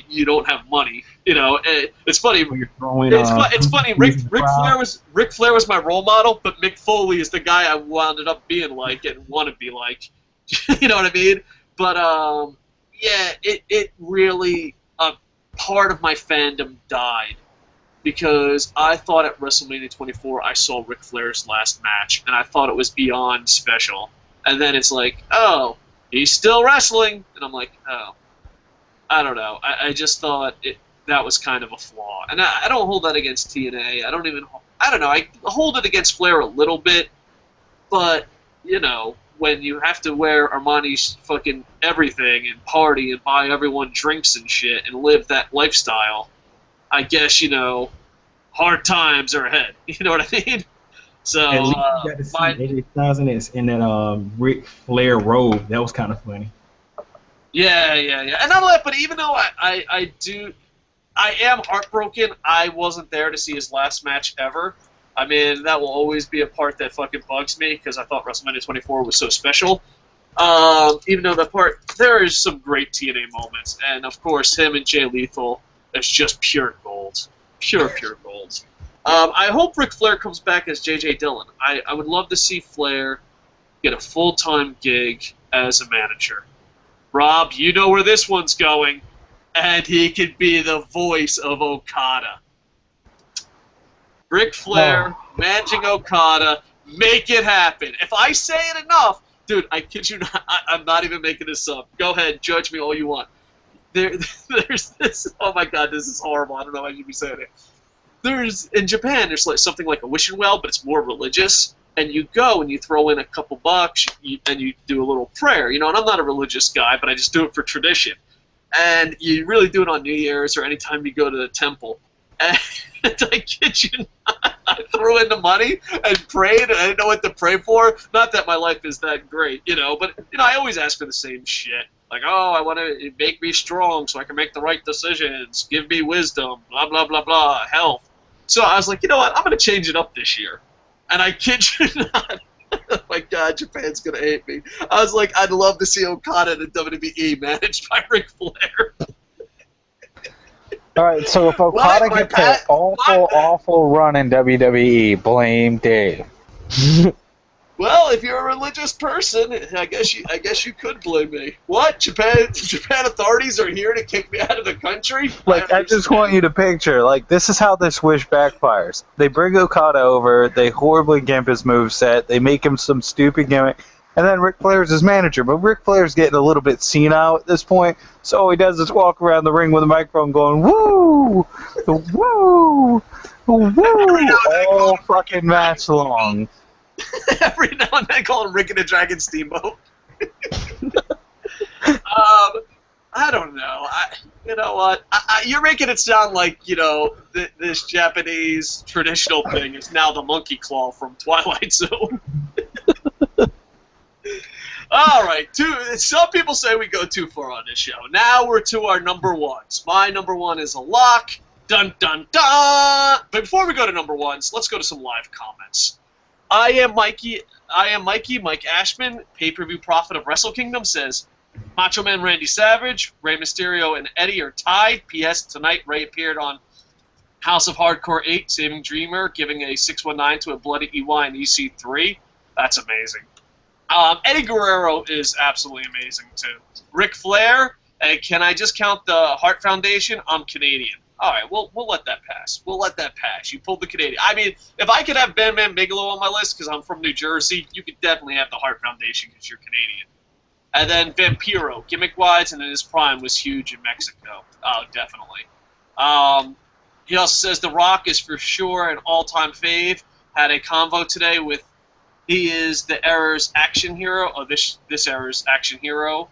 you don't have money. You know, it's funny. It's funny. Ric Flair was my role model, but Mick Foley is the guy I wound up being like and want to be like. You know what I mean? But yeah, it really part of my fandom died because I thought at WrestleMania 24 I saw Ric Flair's last match, and I thought it was beyond special. And then it's like, oh, he's still wrestling, and I'm like, oh, I don't know. I just thought that was kind of a flaw, and I don't hold that against TNA. I don't know. I hold it against Flair a little bit, but you know, when you have to wear Armani's fucking everything and party and buy everyone drinks and shit and live that lifestyle, I guess, you know, hard times are ahead. You know what I mean? So, at least you got to see AJ Styles in that Ric Flair robe. That was kind of funny. Yeah. And not only that, but even though I am heartbroken, I wasn't there to see his last match ever. I mean, that will always be a part that fucking bugs me because I thought WrestleMania 24 was so special. Even though there is some great TNA moments, and of course, him and Jay Lethal is just pure gold, pure gold. I hope Ric Flair comes back as J.J. Dillon. I would love to see Flair get a full-time gig as a manager. Rob, you know where this one's going, and he could be the voice of Okada. Ric Flair, managing Okada, make it happen. If I say it enough, dude, I kid you not, I'm not even making this up. Go ahead, judge me all you want. There's this, oh my god, this is horrible. I don't know how you be saying it. In Japan, there's like something like a wishing well, but it's more religious. And you go and you throw in a couple bucks and you do a little prayer. You know, and I'm not a religious guy, but I just do it for tradition. And you really do it on New Year's or anytime you go to the temple. And I kid you not, I threw in the money and prayed, and I didn't know what to pray for. Not that my life is that great, you know, but you know, I always ask for the same shit. Like, oh, I want to make me strong so I can make the right decisions. Give me wisdom, blah, blah, blah, blah, health. So I was like, you know what, I'm going to change it up this year. And I kid you not, oh my god, Japan's going to hate me. I was like, I'd love to see Okada in the WWE managed by Ric Flair. All right, so if Okada gets an awful run in WWE, blame Dave. Well, if you're a religious person, I guess you could blame me. What? Japan authorities are here to kick me out of the country? Like, I just want you to picture, like, this is how this wish backfires. They bring Okada over, they horribly gimp his moveset, they make him some stupid gimmick, and then Ric Flair's his manager. But Ric Flair's getting a little bit senile at this point, so all he does is walk around the ring with a microphone going, woo! Woo! Woo! All fucking match long. Every now and then call him Rick and the Dragon Steamboat. I don't know. You know what? You're making it sound like, you know, this Japanese traditional thing is now the monkey claw from Twilight Zone. All right. Some people say we go too far on this show. Now we're to our number ones. My number one is a lock. Dun, dun, dun. But before we go to number ones, let's go to some live comments. I am Mikey, Mike Ashman, pay-per-view prophet of Wrestle Kingdom, says, Macho Man Randy Savage, Rey Mysterio, and Eddie are tied. P.S. Tonight, Rey appeared on House of Hardcore 8, saving Dreamer, giving a 619 to a bloody EY in EC3. That's amazing. Eddie Guerrero is absolutely amazing, too. Ric Flair, and can I just count the Hart Foundation? I'm Canadian. All right, we'll let that pass. We'll let that pass. You pulled the Canadian. I mean, if I could have Bam Bigelow on my list because I'm from New Jersey, you could definitely have the Hart Foundation because you're Canadian. And then Vampiro, gimmick-wise and in his prime, was huge in Mexico. Oh, definitely. He also says The Rock is for sure an all-time fave. Had a convo today with he is the era's action hero, or this era's action hero.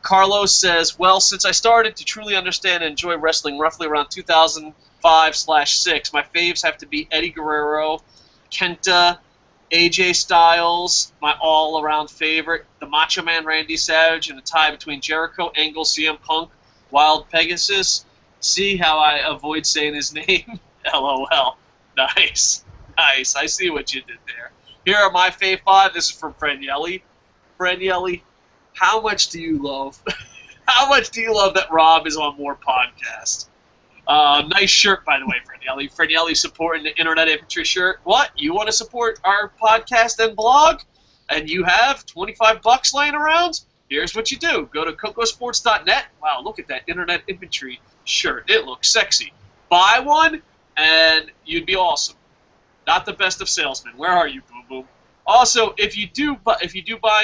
Carlos says, well, since I started to truly understand and enjoy wrestling roughly around 2005/6, my faves have to be Eddie Guerrero, Kenta, AJ Styles, my all-around favorite. The Macho Man Randy Savage in a tie between Jericho, Angle, CM Punk, Wild Pegasus. See how I avoid saying his name? LOL. Nice. Nice. I see what you did there. Here are my Fave 5. This is from Frenielli. Frenielli, how much do you love? How much do you love that Rob is on more podcasts? Nice shirt, by the way, Frenielli. Frenielli supporting the Internet Infantry shirt. What? You want to support our podcast and blog? And you have $25 laying around? Here's what you do. Go to cocosports.net. Wow, look at that Internet Infantry shirt. It looks sexy. Buy one, and you'd be awesome. Not the best of salesmen. Where are you, Boom Boom? Also, if you do buy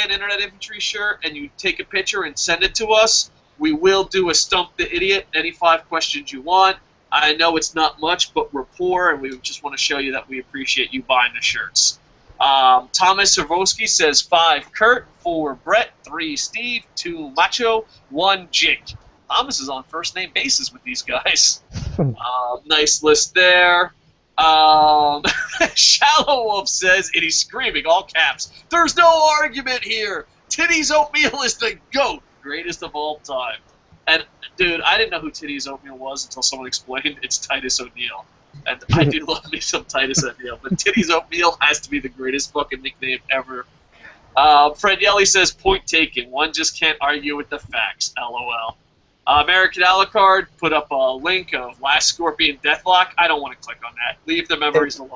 an Internet Infantry shirt and you take a picture and send it to us, we will do a Stump the Idiot, any 5 questions you want. I know it's not much, but we're poor, and we just want to show you that we appreciate you buying the shirts. Thomas Savosky says 5 Kurt, 4 Brett, 3 Steve, 2 Macho, 1 Jake. Thomas is on first-name basis with these guys. Nice list there. Shallow Wolf says, and he's screaming, all caps, "There's no argument here! Titties Oatmeal is the GOAT! Greatest of all time." And, dude, I didn't know who Titties Oatmeal was until someone explained it's Titus O'Neil. And I do love me some Titus O'Neil, but Titties Oatmeal has to be the greatest fucking nickname ever. Fred Yelly says, point taken. One just can't argue with the facts. LOL. American Alucard put up a link of Last Scorpion Deathlock. I don't want to click on that. Leave the memories alone.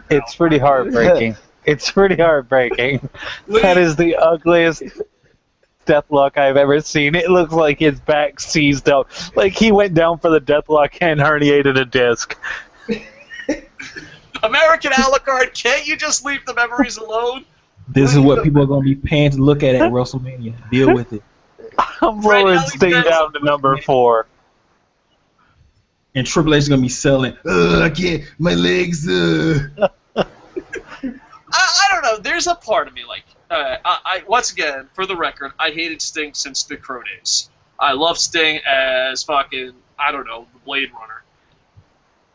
It's pretty heartbreaking. It's pretty heartbreaking. That is the ugliest Deathlock I've ever seen. It looks like his back seized up. Like he went down for the Deathlock and herniated a disc. American Alucard, can't you just leave the memories alone? This is what people are going to be paying to look at WrestleMania. Deal with it. I'm lowering Sting down to number 4. And Triple H is going to be selling, I can't, my legs, I don't know. There's a part of me, like, I once again, for the record, I hated Sting since the Crow days. I love Sting as fucking, I don't know, the Blade Runner.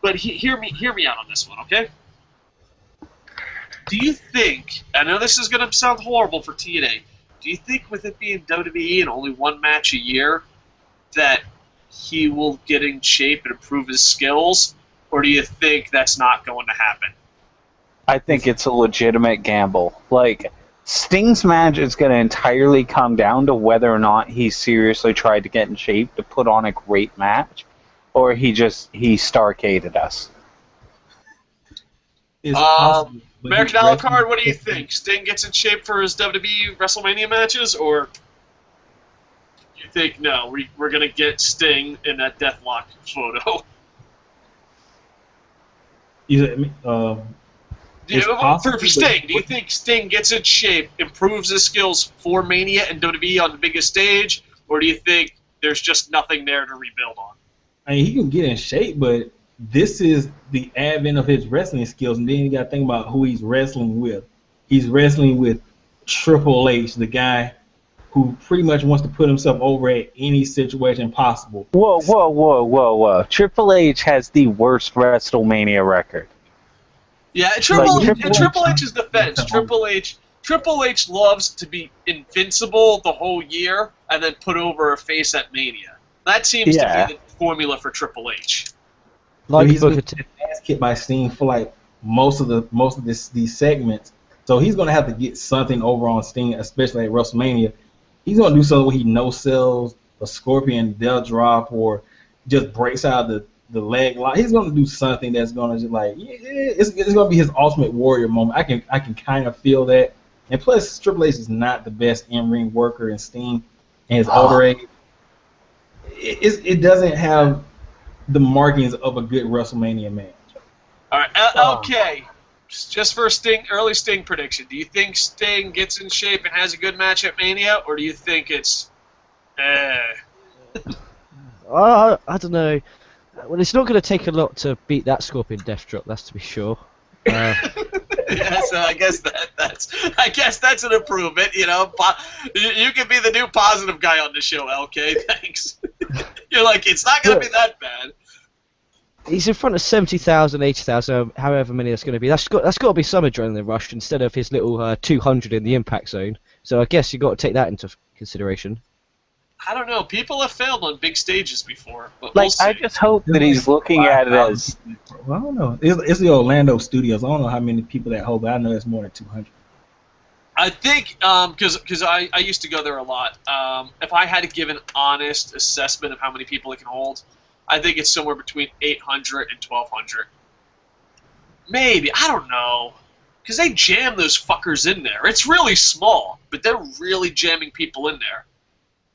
But hear me out on this one, okay? Do you think, I know this is going to sound horrible for TNA, do you think with it being WWE and only 1 match a year that he will get in shape and improve his skills? Or do you think that's not going to happen? I think it's a legitimate gamble. Like, Sting's match is going to entirely come down to whether or not he seriously tried to get in shape to put on a great match, or he Starcaded us. It's possible. American Alucard, what do you think? Sting gets in shape for his WWE WrestleMania matches, or you think, no, we're going to get Sting in that Deathlock photo? For Sting, do you think Sting gets in shape, improves his skills for Mania and WWE on the biggest stage, or do you think there's just nothing there to rebuild on? I mean, he can get in shape, but this is the advent of his wrestling skills, and then you got to think about who he's wrestling with. He's wrestling with Triple H, the guy who pretty much wants to put himself over at any situation possible. Whoa. Triple H has the worst WrestleMania record. Yeah, in Triple H's defense, Triple H loves to be invincible the whole year and then put over a face at Mania. That seems to be the formula for Triple H. Like he's been ass kicked by Sting for like most of these segments, so he's gonna have to get something over on Sting, especially at WrestleMania. He's gonna do something where he no sells a Scorpion Death Drop or just breaks out the leg lock. He's gonna do something that's gonna just like it's gonna be his Ultimate Warrior moment. I can kind of feel that. And plus, Triple H is not the best in-ring worker, and Sting in his older age, it doesn't have the markings of a good WrestleMania match. All right, okay. Just for early Sting prediction, do you think Sting gets in shape and has a good match at Mania, or do you think it's I don't know. Well, it's not going to take a lot to beat that Scorpion Death Drop, that's to be sure. Yeah, so I guess that's an improvement. You know, you can be the new positive guy on the show, LK. Thanks. You're like, it's not going to be that bad. He's in front of 70,000, 80,000, however many that's going to be. That's got to be some adrenaline rush instead of his little 200 in the impact zone. So I guess you've got to take that into consideration. I don't know. People have failed on big stages before, but Like, we'll see. I just hope that he's looking at it as... Well, I don't know. It's the Orlando studios. I don't know how many people that hold, but I know it's more than 200. I think, because I used to go there a lot, if I had to give an honest assessment of how many people it can hold, I think it's somewhere between 800 and 1,200. Maybe. I don't know. Because they jam those fuckers in there. It's really small, but they're really jamming people in there.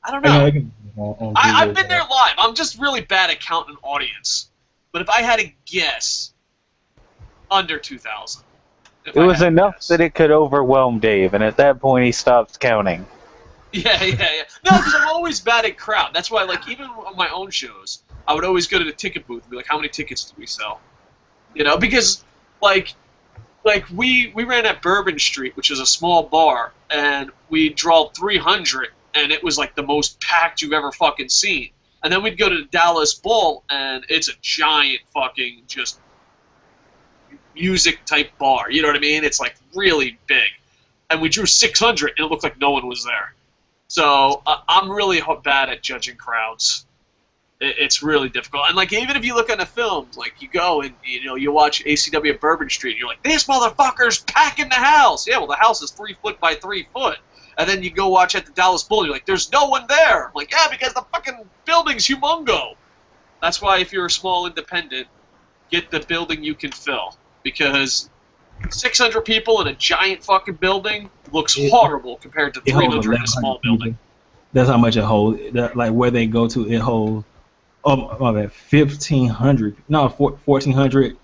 I don't know. I've been there live. I'm just really bad at counting an audience. But if I had to guess, under 2,000. It was enough that it could overwhelm Dave, and at that point he stopped counting. Yeah. No, because I'm always bad at crowd. That's why, like, even on my own shows, I would always go to the ticket booth and be like, how many tickets do we sell? You know, because, like we ran at Bourbon Street, which is a small bar, and we drawed 300, and it was, like, the most packed you've ever fucking seen. And then we'd go to the Dallas Bowl, and it's a giant fucking just music-type bar. You know what I mean? It's, like, really big. And we drew 600, and it looked like no one was there. So I'm really bad at judging crowds. It's really difficult. And, like, even if you look on the film, like, you go and, you know, you watch ACW at Bourbon Street, and you're like, this motherfucker's packing the house. Yeah, well, the house is 3 foot by 3 foot. And then you go watch at the Dallas Bull, and you're like, there's no one there. I'm like, yeah, because the fucking building's humongo. That's why if you're a small independent, get the building you can fill. Because 600 people in a giant fucking building looks horrible compared to 300 in a small building. People. That's how much it holds. Like, where they go to, it holds, 1,500. No, 1,400.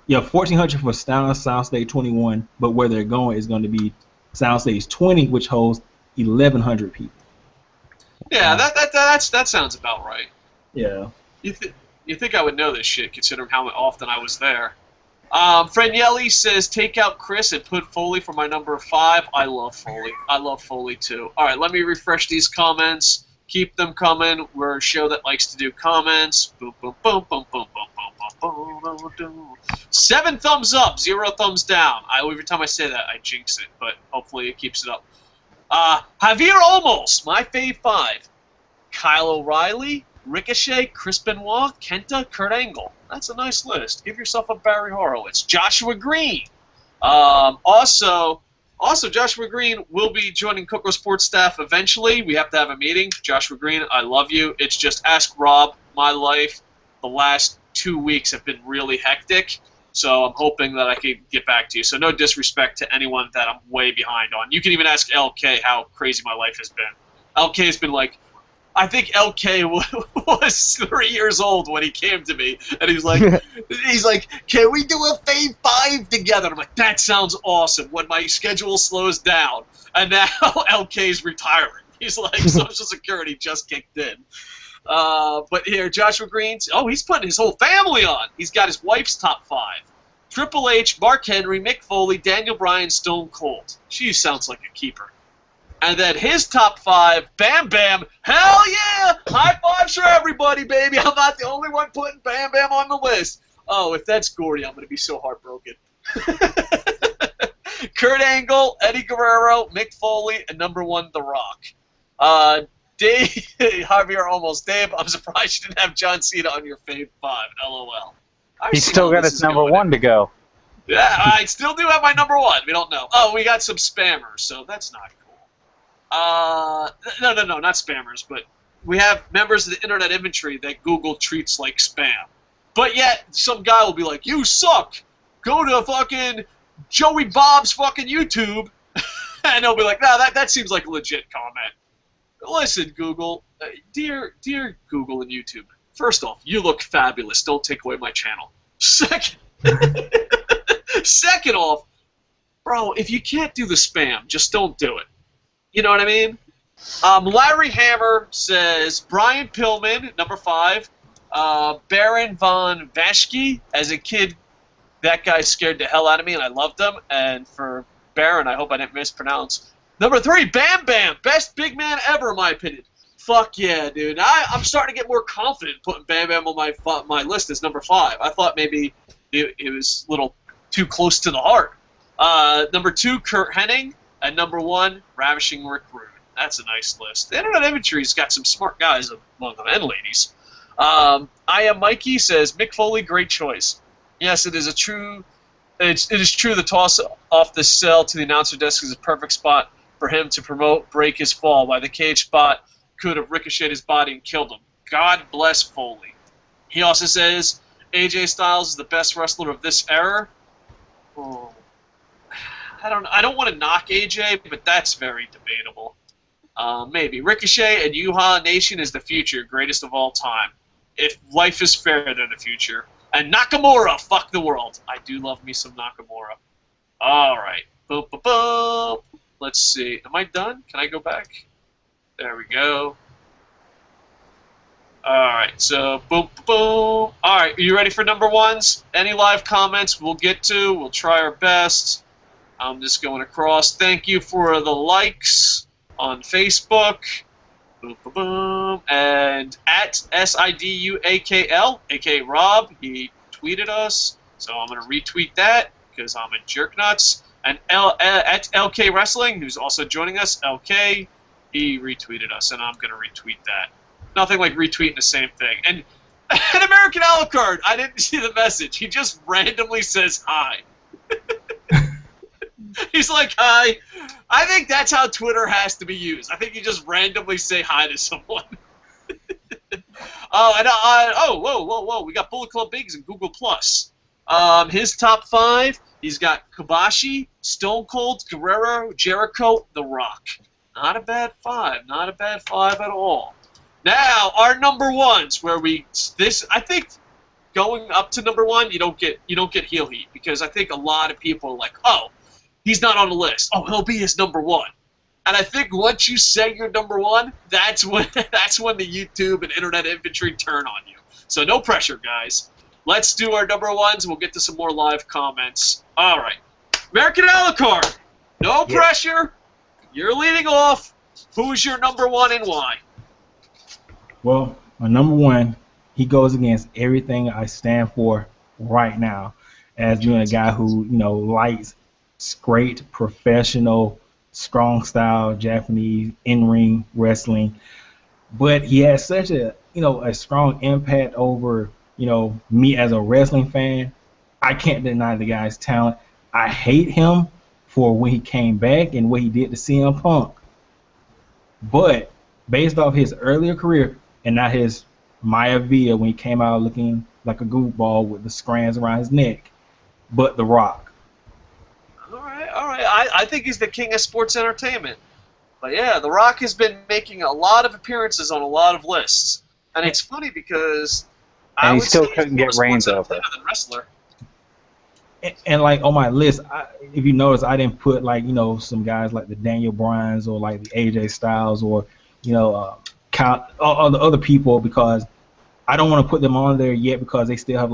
Yeah, 1,400 for Soundstage 21, but where they're going is going to be Soundstage 20, which holds 1,100 people. Yeah, that sounds about right. Yeah. You think I would know this shit, considering how often I was there. Franielli says, take out Chris and put Foley for my number 5. I love Foley. I love Foley, too. All right, let me refresh these comments. Keep them coming. We're a show that likes to do comments. Boom, boom, boom, boom, boom, boom, boom, boom, boom, boom. 7 thumbs up, 0 thumbs down. Every time I say that, I jinx it, but hopefully it keeps it up. Javier Olmos, my fave 5. Kyle O'Reilly, Ricochet, Chris Benoit, Kenta, Kurt Angle. That's a nice list. Give yourself a Barry Horowitz. Joshua Green. Also, Joshua Green will be joining Coco Sports staff eventually. We have to have a meeting. Joshua Green, I love you. It's just ask Rob. My life, the last 2 weeks have been really hectic, so I'm hoping that I can get back to you. So no disrespect to anyone that I'm way behind on. You can even ask LK how crazy my life has been. LK has been like, I think LK was 3 years old when he came to me, and he's like, can we do a Fave 5 together? And I'm like, that sounds awesome when my schedule slows down. And now LK's retiring. He's like, Social Security just kicked in. But here, Joshua Green's, he's putting his whole family on. He's got his wife's top 5. Triple H, Mark Henry, Mick Foley, Daniel Bryan, Stone Cold. She sounds like a keeper. And then his top 5, Bam Bam. Hell yeah! High fives for everybody, baby. I'm not the only one putting Bam Bam on the list. Oh, if that's Gordy, I'm going to be so heartbroken. Kurt Angle, Eddie Guerrero, Mick Foley, and number 1, The Rock. Dave, Javier almost. Dave, I'm surprised you didn't have John Cena on your fave 5. LOL. He's still got his number 1 to go. Yeah, I still do have my number 1. We don't know. Oh, we got some spammers, so that's not cool. No, not spammers, but we have members of the internet infantry that Google treats like spam. But yet, some guy will be like, you suck! Go to fucking Joey Bob's fucking YouTube, and they'll be like, no, that seems like a legit comment. Listen, Google, dear Google and YouTube, first off, you look fabulous. Don't take away my channel. Second off, bro, if you can't do the spam, just don't do it. You know what I mean? Larry Hammer says Brian Pillman, number 5. Baron von Vashke. As a kid, that guy scared the hell out of me, and I loved him. And for Baron, I hope I didn't mispronounce. Number 3, Bam Bam. Best big man ever, in my opinion. Fuck yeah, dude. I'm starting to get more confident putting Bam Bam on my list as number 5. I thought maybe it was a little too close to the heart. Number 2, Kurt Hennig. And number 1, Ravishing Rick Rude. That's a nice list. The Internet Inventory's got some smart guys among them, and ladies. I Am Mikey says, Mick Foley, great choice. Yes, it is true the toss off the cell to the announcer desk is a perfect spot for him to break his fall, while the cage spot could have ricocheted his body and killed him. God bless Foley. He also says, AJ Styles is the best wrestler of this era. Oh, I don't want to knock AJ, but that's very debatable. Maybe. Ricochet and Yuha Nation is the future, greatest of all time. If life is fair, they're the future. And Nakamura, fuck the world. I do love me some Nakamura. All right. Boop, boop, boop. Let's see. Am I done? Can I go back? There we go. All right. So, boop, boop, boop. All right. Are you ready for number 1s? Any live comments we'll get to. We'll try our best. I'm just going across. Thank you for the likes on Facebook. Boom, boom, boom. And at Siduakal, aka Rob, he tweeted us. So I'm going to retweet that because I'm a jerk nuts. And at LK Wrestling, who's also joining us, LK, he retweeted us, and I'm going to retweet that. Nothing like retweeting the same thing. And an American Alucard, I didn't see the message. He just randomly says hi. He's like, hi. I think that's how Twitter has to be used. I think you just randomly say hi to someone. Whoa. We got Bullet Club Bigs and Google+. His top 5, he's got Kobashi, Stone Cold, Guerrero, Jericho, The Rock. Not a bad 5. Not a bad 5 at all. Now, our number 1s, where I think going up to number 1, you don't get heel heat, because I think a lot of people are like, oh, he's not on the list. Oh, he'll be his number 1. And I think once you say you're number 1, that's when the YouTube and Internet Infantry turn on you. So no pressure, guys. Let's do our number 1s. We'll get to some more live comments. All right. American Alucard. No pressure. You're leading off. Who's your number 1 and why? Well, my number 1, he goes against everything I stand for right now, as being a guy who, likes great professional, strong style Japanese in-ring wrestling, but he has such a strong impact over me as a wrestling fan. I can't deny the guy's talent. I hate him for when he came back and what he did to CM Punk, but based off his earlier career and not his Maya Villa when he came out looking like a goofball with the scrams around his neck, but The Rock. All right. I think he's the king of sports entertainment. But yeah, The Rock has been making a lot of appearances on a lot of lists, and it's funny because and he still couldn't get Reigns over. Than wrestler. And like on my list, if you notice, I didn't put some guys like the Daniel Bryans or like the AJ Styles or all the other people, because I don't want to put them on there yet because they still have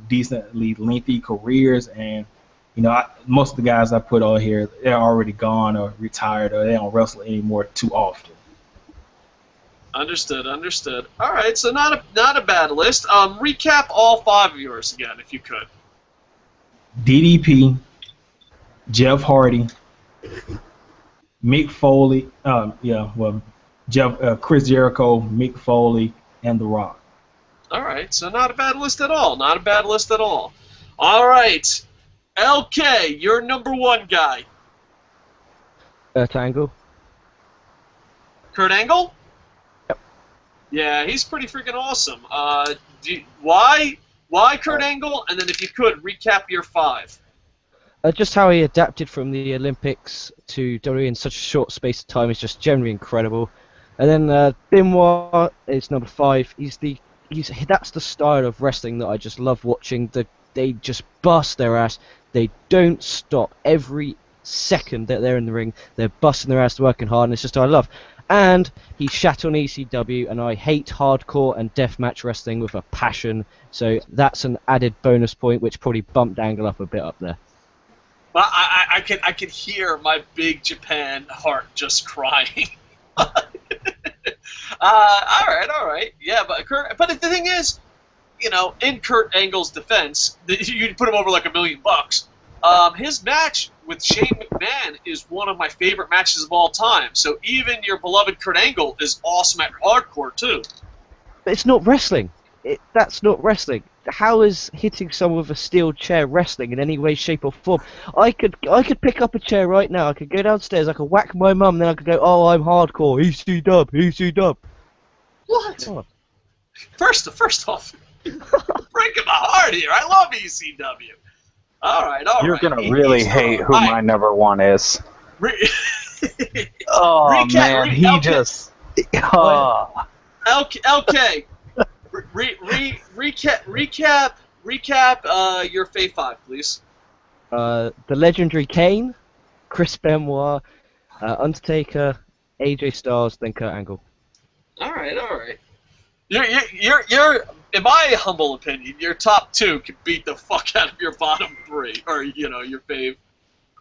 decently lengthy careers, and most of the guys I put on here, they're already gone or retired or they don't wrestle anymore too often. Understood. All right, so not a bad list. Recap all 5 of yours again, if you could. DDP, Jeff Hardy, Mick Foley, Chris Jericho, Mick Foley, and The Rock. All right, so not a bad list at all. All right, LK, you're number 1 guy. Kurt Angle. Kurt Angle? Yep. Yeah, he's pretty freaking awesome. Why Kurt Angle? And then if you could, recap your 5. Just how he adapted from the Olympics to WWE in such a short space of time is just generally incredible. And then Benoit is number 5. That's the style of wrestling that I just love watching. They just bust their ass. They don't stop. Every second that they're in the ring, they're busting their ass, working hard, and it's just what I love. And he shat on ECW, and I hate hardcore and deathmatch wrestling with a passion. So that's an added bonus point, which probably bumped Angle up a bit up there. Well, I can hear my big Japan heart just crying. All right. Yeah, but the thing is, in Kurt Angle's defense, you put him over like $1 million. His match with Shane McMahon is one of my favorite matches of all time. So even your beloved Kurt Angle is awesome at hardcore too. But it's not wrestling. That's not wrestling. How is hitting someone with a steel chair wrestling in any way, shape, or form? I could pick up a chair right now. I could go downstairs. I could whack my mum. Then I could go, "Oh, I'm hardcore. EC dub. EC dub." What? Oh. First off, breaking my heart here. I love ECW. All right. You're gonna really hate who my number one is. Oh man, he just. LK. Recap your Fave 5, please. The legendary Kane, Chris Benoit, Undertaker, AJ Styles, then Kurt Angle. All right. You're in my humble opinion, your top 2 can beat the fuck out of your bottom 3, or your Fave.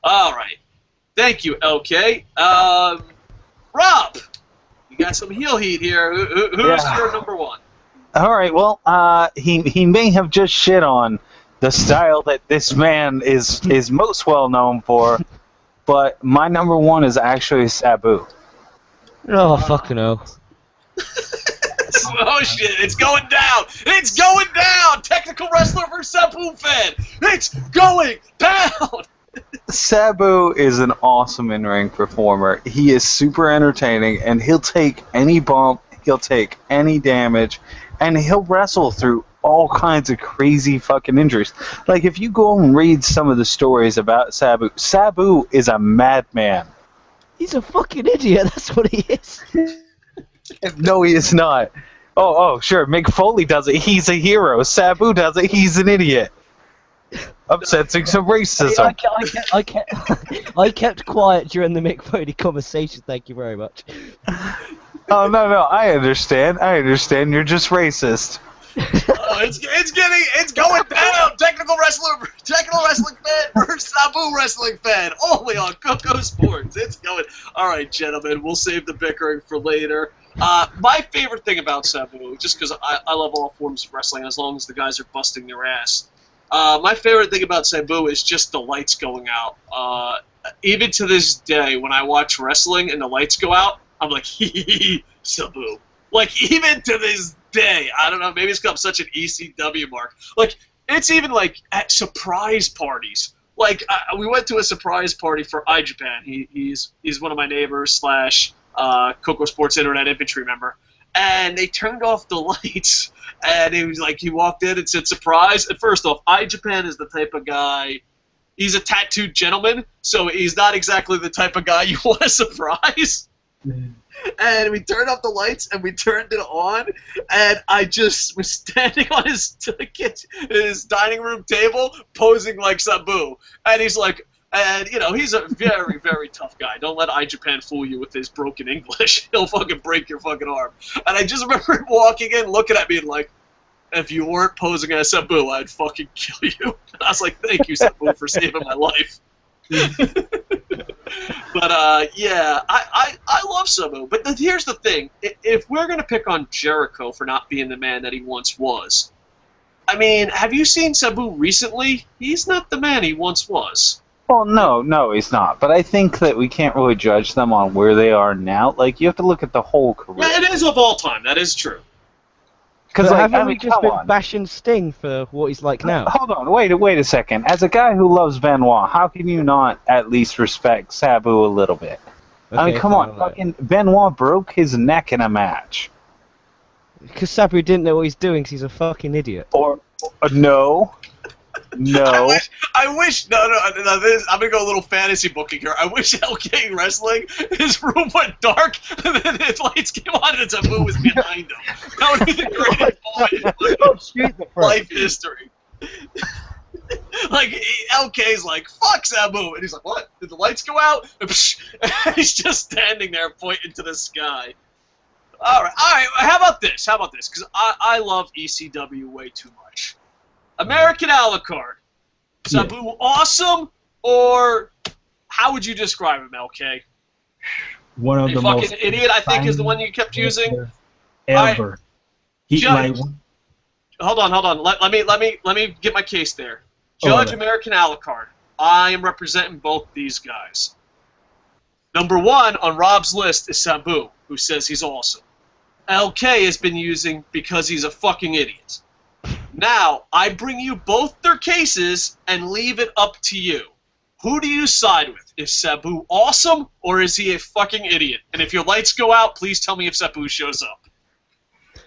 All right. Thank you, LK. Rob, you got some heel heat here. Who's your number 1? All right, well, he may have just shit on the style that this man is most well known for, but my number 1 is actually Sabu. Oh, fucking hell. Oh shit, it's going down! It's going down! Technical wrestler versus Sabu fan! It's going down! Sabu is an awesome in-ring performer. He is super entertaining, and he'll take any bump, he'll take any damage, and he'll wrestle through all kinds of crazy fucking injuries. Like, if you go and read some of the stories about Sabu, Sabu is a madman. He's a fucking idiot, that's what he is. No, he is not. Oh, sure, Mick Foley does it. He's a hero. Sabu does it. He's an idiot. Upsetting some racism. I kept quiet during the Mick Foley conversation, thank you very much. Oh, no, I understand. You're just racist. It's going down. Technical wrestling fan versus Sabu wrestling fan. Only on Coco Sports. It's going. All right, gentlemen. We'll save the bickering for later. My favorite thing about Sabu, just because I love all forms of wrestling, as long as the guys are busting their ass. My favorite thing about Sabu is just the lights going out. Even to this day, when I watch wrestling and the lights go out, I'm like, hee, Sabu. Like, even to this day, I don't know, maybe it's become such an ECW mark. Like, it's even, like, at surprise parties. Like, we went to a surprise party for iJapan. He's one of my neighbors / Coco Sports Internet Infantry member. And they turned off the lights, and it was like, he walked in and said, surprise. And first off, iJapan is the type of guy, he's a tattooed gentleman, so he's not exactly the type of guy you want to surprise. And we turned off the lights, and we turned it on, and I just was standing on his dining room table, posing like Sabu. And he's like, and, he's a very, very tough guy. Don't let iJapan fool you with his broken English. He'll fucking break your fucking arm. And I just remember him walking in, looking at me, and like, if you weren't posing as Sabu, I'd fucking kill you. And I was like, thank you, Sabu, for saving my life. But, yeah, I love Sabu. But here's the thing. If we're going to pick on Jericho for not being the man that he once was, I mean, have you seen Sabu recently? He's not the man he once was. Well, no, he's not. But I think that we can't really judge them on where they are now. Like, you have to look at the whole career. Yeah, it is of all time. That is true. Because haven't we just been bashing Sting for what he's like now? Hold on, wait a second. As a guy who loves Benoit, how can you not at least respect Sabu a little bit? Okay, I mean, come on. Fucking Benoit broke his neck in a match. Because Sabu didn't know what he's doing because he's a fucking idiot. Or no. I wish. No. I'm gonna go a little fantasy booking here. I wish LK Wrestling, his room went dark, and then his lights came on, and Sabu was behind him. That would be the greatest moment in life history. Like, LK's like, fuck Sabu, and he's like, what? Did the lights go out? And he's just standing there pointing to the sky. All right. How about this? Because I love ECW way too much. American Alucard. Sabu awesome, or how would you describe him, LK? One of the fucking most idiot, I think, is the one you kept using. ever. He Judge, like hold on. Let me get my case there. Judge Alright. American Alucard. I am representing both these guys. Number 1 on Rob's list is Sabu, who says he's awesome. LK has been using because he's a fucking idiot. Now, I bring you both their cases and leave it up to you. Who do you side with? Is Sabu awesome, or is he a fucking idiot? And if your lights go out, please tell me if Sabu shows up.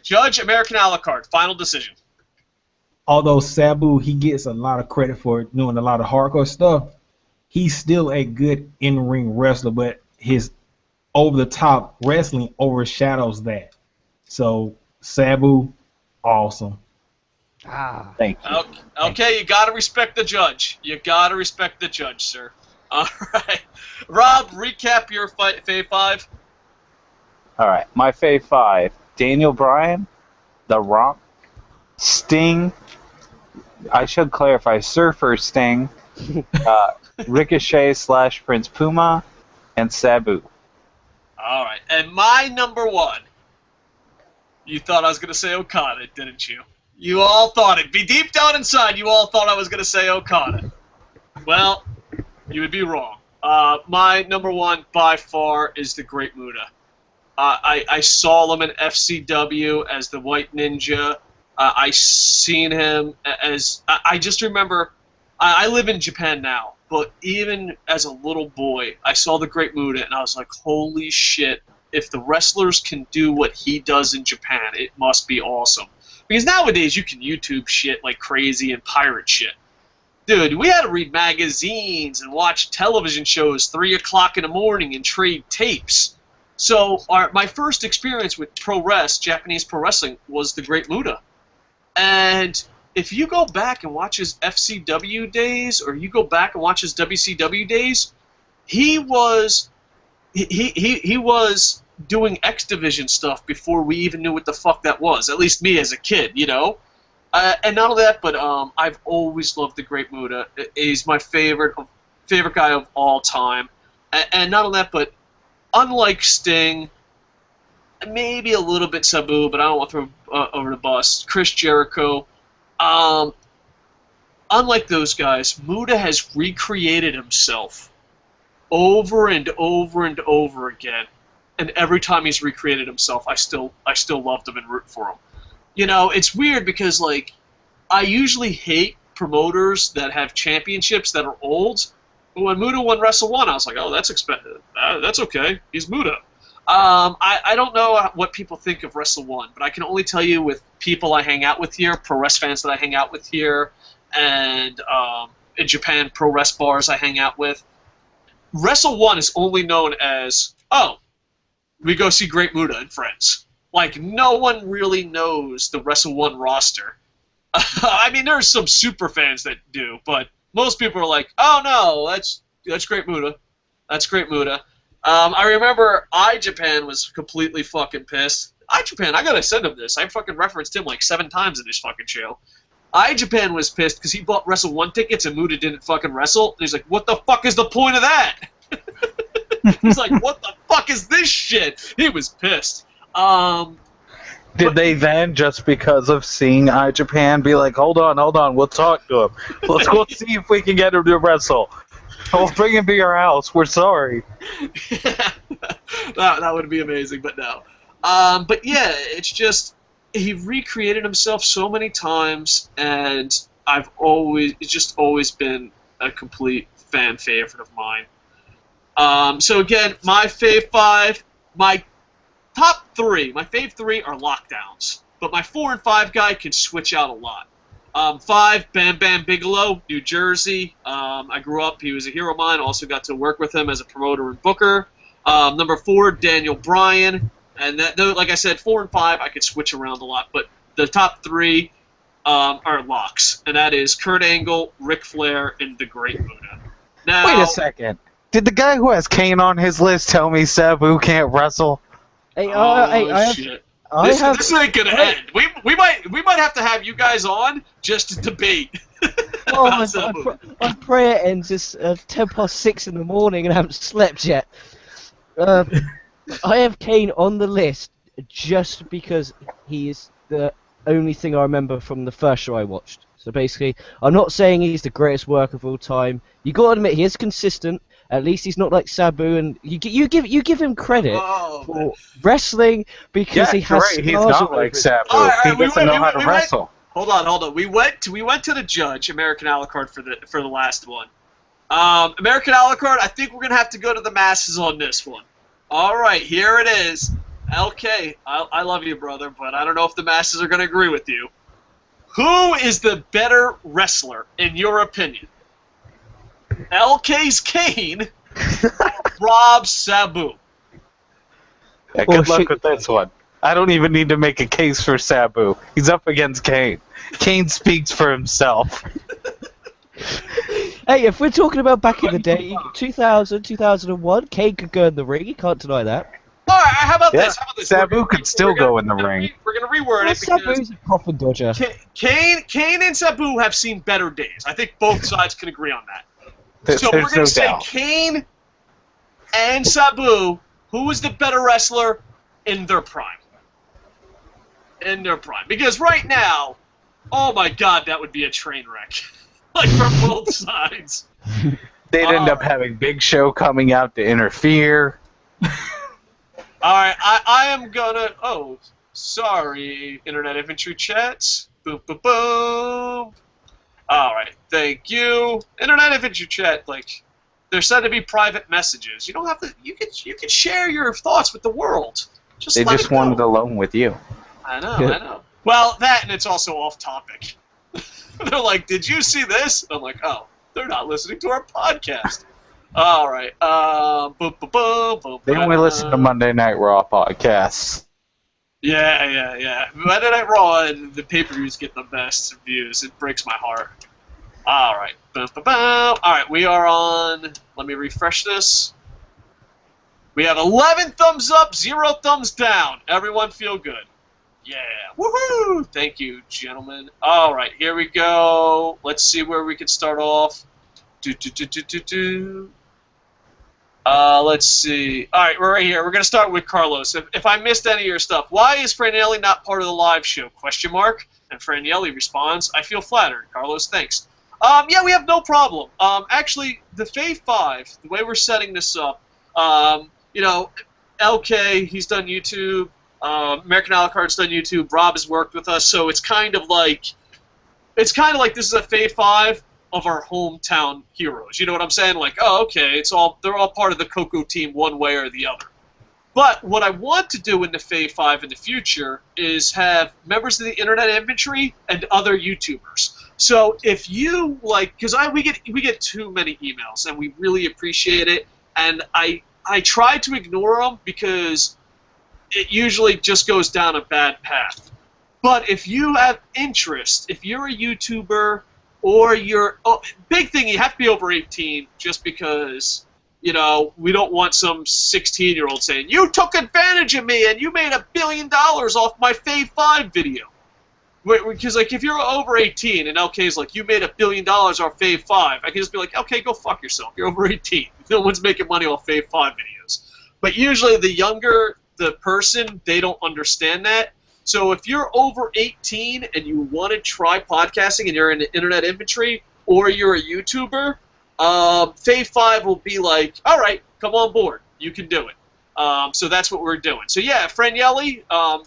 Judge American Alucard, final decision. although Sabu, he gets a lot of credit for doing a lot of hardcore stuff, he's still a good in-ring wrestler, but his over-the-top wrestling overshadows that. So, Sabu, awesome. Ah. Thank you. Okay, you gotta respect the judge. You gotta respect the judge, sir. All right. Rob, recap your Fave 5. All right, my Fave 5. Daniel Bryan, The Rock, Sting, I should clarify, Surfer Sting, Ricochet / Prince Puma, and Sabu. All right. And my number 1. You thought I was going to say Okada, didn't you? You all thought it. Be deep down inside, you all thought I was going to say Okada. Well, you would be wrong. My number 1 by far is the Great Muta. I saw him in FCW as the White Ninja. I seen him as... I just remember... I live in Japan now, but even as a little boy, I saw the Great Muta, and I was like, holy shit, if the wrestlers can do what he does in Japan, it must be awesome. Because nowadays, you can YouTube shit like crazy and pirate shit. Dude, we had to read magazines and watch television shows 3 o'clock in the morning and trade tapes. So my first experience with Japanese pro wrestling, was the Great Muta. And if you go back and watch his FCW days, or you go back and watch his WCW days, he was doing X Division stuff before we even knew what the fuck that was. At least me as a kid, you know. And not only that, but I've always loved the Great Muta. He's my favorite guy of all time. And not only that, but unlike Sting, maybe a little bit Sabu, but I don't want to throw over the bus. Chris Jericho. Unlike those guys, Muta has recreated himself over and over and over again. And every time he's recreated himself, I still loved him and root for him. You know, it's weird because, like, I usually hate promoters that have championships that are old. But when Muta won Wrestle 1, I was like, oh, that's expected. That's okay. He's Muta. I don't know what people think of Wrestle 1, but I can only tell you with people I hang out with here, pro wrestling fans that I hang out with here, and in Japan, pro wrestling bars I hang out with. Wrestle 1 is only known as, oh, we go see Great Muta and friends. Like, no one really knows the Wrestle 1 roster. I mean, there's some super fans that do, but most people are like, oh no, that's Great Muta. That's Great Muta. I remember iJapan was completely fucking pissed. iJapan, I gotta send him this. I fucking referenced him like 7 times in this fucking show. iJapan was pissed because he bought Wrestle 1 tickets and Muta didn't fucking wrestle. And he's like, what the fuck is the point of that? He's like, what the fuck is this shit? He was pissed. Did they then, just because of seeing iJapan, be like, hold on, we'll talk to him. Let's go see if we can get him to wrestle. We'll bring him to your house. We're sorry. that would be amazing, but no. But yeah, it's just, he recreated himself so many times, and it's just always been a complete fan favorite of mine. So again, my Fave 5, my top 3, my Fave 3 are lockdowns, but my 4 and 5 guy can switch out a lot. 5, Bam Bigelow, New Jersey. I grew up, he was a hero of mine, also got to work with him as a promoter and booker. Number 4, Daniel Bryan. And that, like I said, 4 and 5, I could switch around a lot, but the top 3 are locks, and that is Kurt Angle, Ric Flair, and the Great Muta. Now, wait a second. Did the guy who has Kane on his list tell me Sabu can't wrestle? Hey, shit. This ain't gonna end. We might have to have you guys on just to debate. My prayer ends at 6:10 in the morning and I haven't slept yet. I have Kane on the list just because he is the only thing I remember from the first show I watched. So basically, I'm not saying he's the greatest worker of all time. You got to admit he is consistent. At least he's not like Sabu, and you give him credit for wrestling because he you're has right. He's scars not all over like his- Sabu. All right, He doesn't know how to wrestle. Hold on. We went to the judge, American Alucard, for the last one. American Alucard, I think we're gonna have to go to the masses on this one. All right, here it is. LK, I love you, brother, but I don't know if the masses are gonna agree with you. Who is the better wrestler, in your opinion? LK's Kane, Rob Sabu. Yeah, good luck with this one. I don't even need to make a case for Sabu. He's up against Kane. Kane speaks for himself. Hey, if we're talking about back in the day, 2000, 2001, Kane could go in the ring. You can't deny that. All right, how about this? Sabu could still go in the ring. We're gonna reword it Sabu's a coffin dodger. Kane and Sabu have seen better days. I think both sides can agree on that. So There's we're gonna no say doubt. Kane and Sabu. Who is the better wrestler in their prime? In their prime, because right now, oh my God, that would be a train wreck, like from both sides. They'd end up having Big Show coming out to interfere. All right, I am gonna. Oh, sorry, Internet Infantry chats. Boom, boom, boom. All right, thank you, Internet Infantry chat. Like, they're said to be private messages. You don't have to. You can share your thoughts with the world. They just want it alone with you. I know. Well, that and it's also off topic. They're like, "Did you see this?" I'm like, "Oh, they're not listening to our podcast." All right. Boom, boom, boom, boom. They only listen to Monday Night Raw podcasts. Yeah. Monday Night Raw and the pay-per-views get the best views. It breaks my heart. All right. Boom, boom, boom. All right, we are on. Let me refresh this. We have 11 thumbs up, 0 thumbs down. Everyone feel good. Yeah. Woohoo! Thank you, gentlemen. All right, here we go. Let's see where we can start off. Let's see. All right, we're right here. We're going to start with Carlos. If I missed any of your stuff, why is Franielli not part of the live show? Question mark. And Franielli responds, I feel flattered. Carlos, thanks. Yeah, we have no problem. Actually, the Fave 5, the way we're setting this up, you know, LK, he's done YouTube. American Alucard's done YouTube. Rob has worked with us, so it's kind of like this is a Fave 5 of our hometown heroes. You know what I'm saying? Like, oh, okay, they're all part of the Coco team one way or the other. But what I want to do in the Fave 5 in the future is have members of the Internet Infantry and other YouTubers. So if you like, because we get too many emails and we really appreciate it, and I try to ignore them because it usually just goes down a bad path. But if you have interest, if you're a YouTuber or big thing, you have to be over 18 just because, you know, we don't want some 16-year-old saying, you took advantage of me and you made $1 billion off my Fave 5 video. Because, like, if you're over 18 and LK's like, you made $1 billion off Fave 5, I can just be like, okay, go fuck yourself. You're over 18. No one's making money off Fave 5 videos. But usually the younger the person, they don't understand that. So if you're over 18 and you want to try podcasting and you're in the Internet Infantry or you're a YouTuber, Fave 5 will be like, all right, come on board. You can do it. So that's what we're doing. So yeah, Franielli,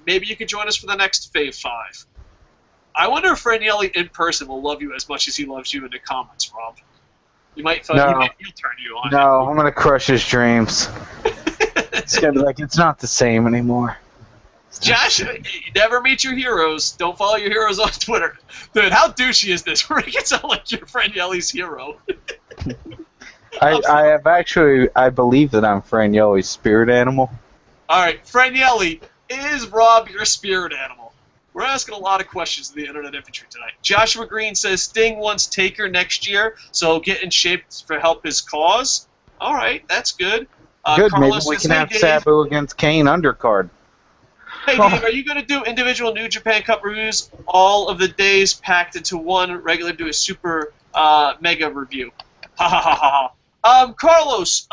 maybe you could join us for the next Fave 5. I wonder if Franielli in person will love you as much as he loves you in the comments, Rob. You might find he'll turn you on. No, I'm gonna crush his dreams. It's gonna be like, it's not the same anymore. Josh, you never meet your heroes. Don't follow your heroes on Twitter. Dude, how douchey is this? We're gonna sound like your friend Yelly's hero. I believe that I'm Franielli's spirit animal. Alright, Franielli, is Rob your spirit animal? We're asking a lot of questions to the Internet Infantry tonight. Joshua Green says Sting wants Taker next year, so get in shape for help his cause. Alright, that's good. Good, maybe Carlos we says, can hey, have Dave. Sabu against Kane undercard. Hey, Dave, are you going to do individual New Japan Cup reviews? All of the days packed into one, regular do a super mega review. Ha ha ha ha ha. Carlos,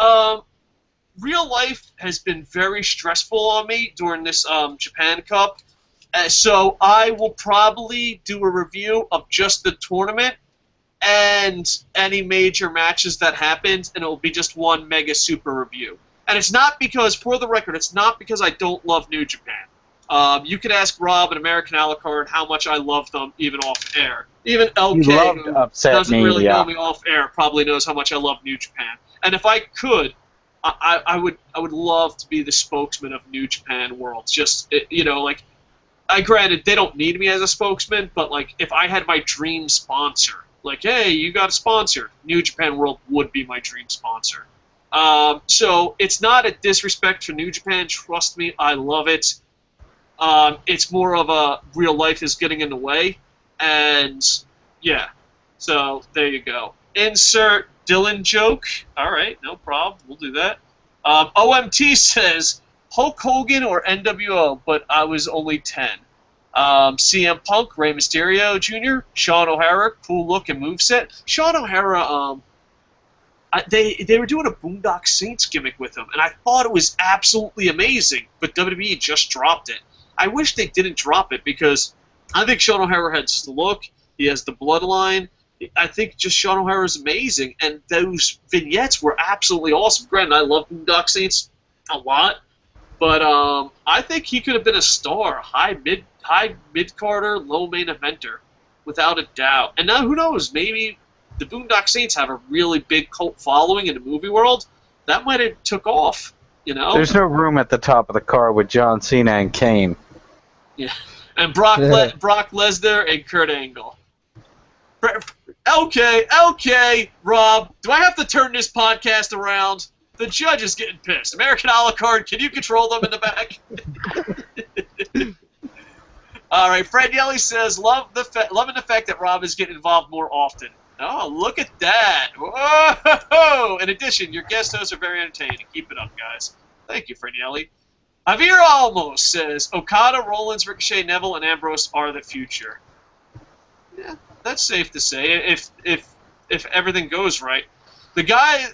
real life has been very stressful on me during this Japan Cup, so I will probably do a review of just the tournament and any major matches that happened, and it will be just one mega super review. And it's not because, for the record, it's not because I don't love New Japan. You could ask Rob and American Alucard how much I love them, even off air. Even LK, who doesn't really know me off air, probably knows how much I love New Japan. And if I could, I would love to be the spokesman of New Japan World. Just like, granted they don't need me as a spokesman, but like if I had my dream sponsor, like, hey, you got a sponsor, New Japan World would be my dream sponsor. So it's not a disrespect for New Japan. Trust me, I love it. It's more of a real life is getting in the way, and yeah. So there you go. Insert Dylan joke. All right, no problem. We'll do that. OMT says Hulk Hogan or NWO, but I was only 10. CM Punk, Rey Mysterio Jr., Sean O'Hara, cool look and moveset. Sean O'Hara, they were doing a Boondock Saints gimmick with him, and I thought it was absolutely amazing, but WWE just dropped it. I wish they didn't drop it because I think Sean O'Hara has the look, he has the bloodline. I think just Sean O'Hara is amazing, and those vignettes were absolutely awesome. Granted, I love Boondock Saints a lot, but I think he could have been a star, high mid-carder, low main eventer, without a doubt. And now who knows? Maybe the Boondock Saints have a really big cult following in the movie world. That might have took off. There's no room at the top of the car with John Cena and Kane. Yeah, and Brock Lesnar and Kurt Angle. Okay, Rob, do I have to turn this podcast around? The judge is getting pissed. American Alucard, can you control them in the back? All right, Fred Yelly says, loving the fact that Rob is getting involved more often. Oh, look at that. Whoa! In addition, your guest hosts are very entertaining. Keep it up, guys. Thank you, Fred Yelly. Javier Almos says, Okada, Rollins, Ricochet, Neville, and Ambrose are the future. Yeah, that's safe to say, if everything goes right. The guy...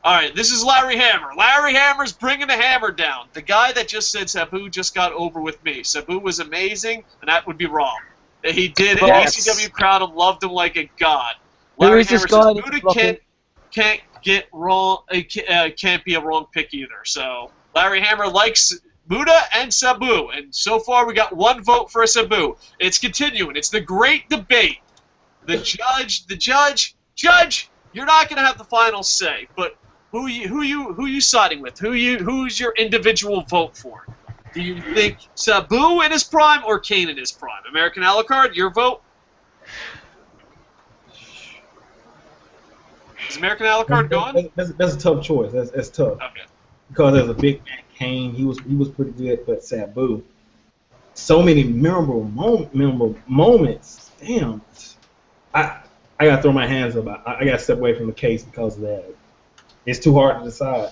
All right, this is Larry Hammer. Larry Hammer's bringing the hammer down. The guy that just said Sabu just got over with me. Sabu was amazing, and that would be wrong. He did. Yes. ECW crowd loved him like a god. Who Larry is this Hammer guy? says, Buddha can't get wrong. Can't be a wrong pick either. So Larry Hammer likes Buddha and Sabu, and so far we got one vote for Sabu. It's continuing. It's the great debate. The judge. You're not going to have the final say, but who you siding with? Who's your individual vote for? Do you think Sabu in his prime or Kane in his prime? American Alucard, your vote? Is American Alucard gone? That's a tough choice. That's tough. Okay. Because there's a big man Kane. He was pretty good, but Sabu. So many memorable moments. Damn. I gotta throw my hands up. I gotta step away from the case because of that. It's too hard to decide.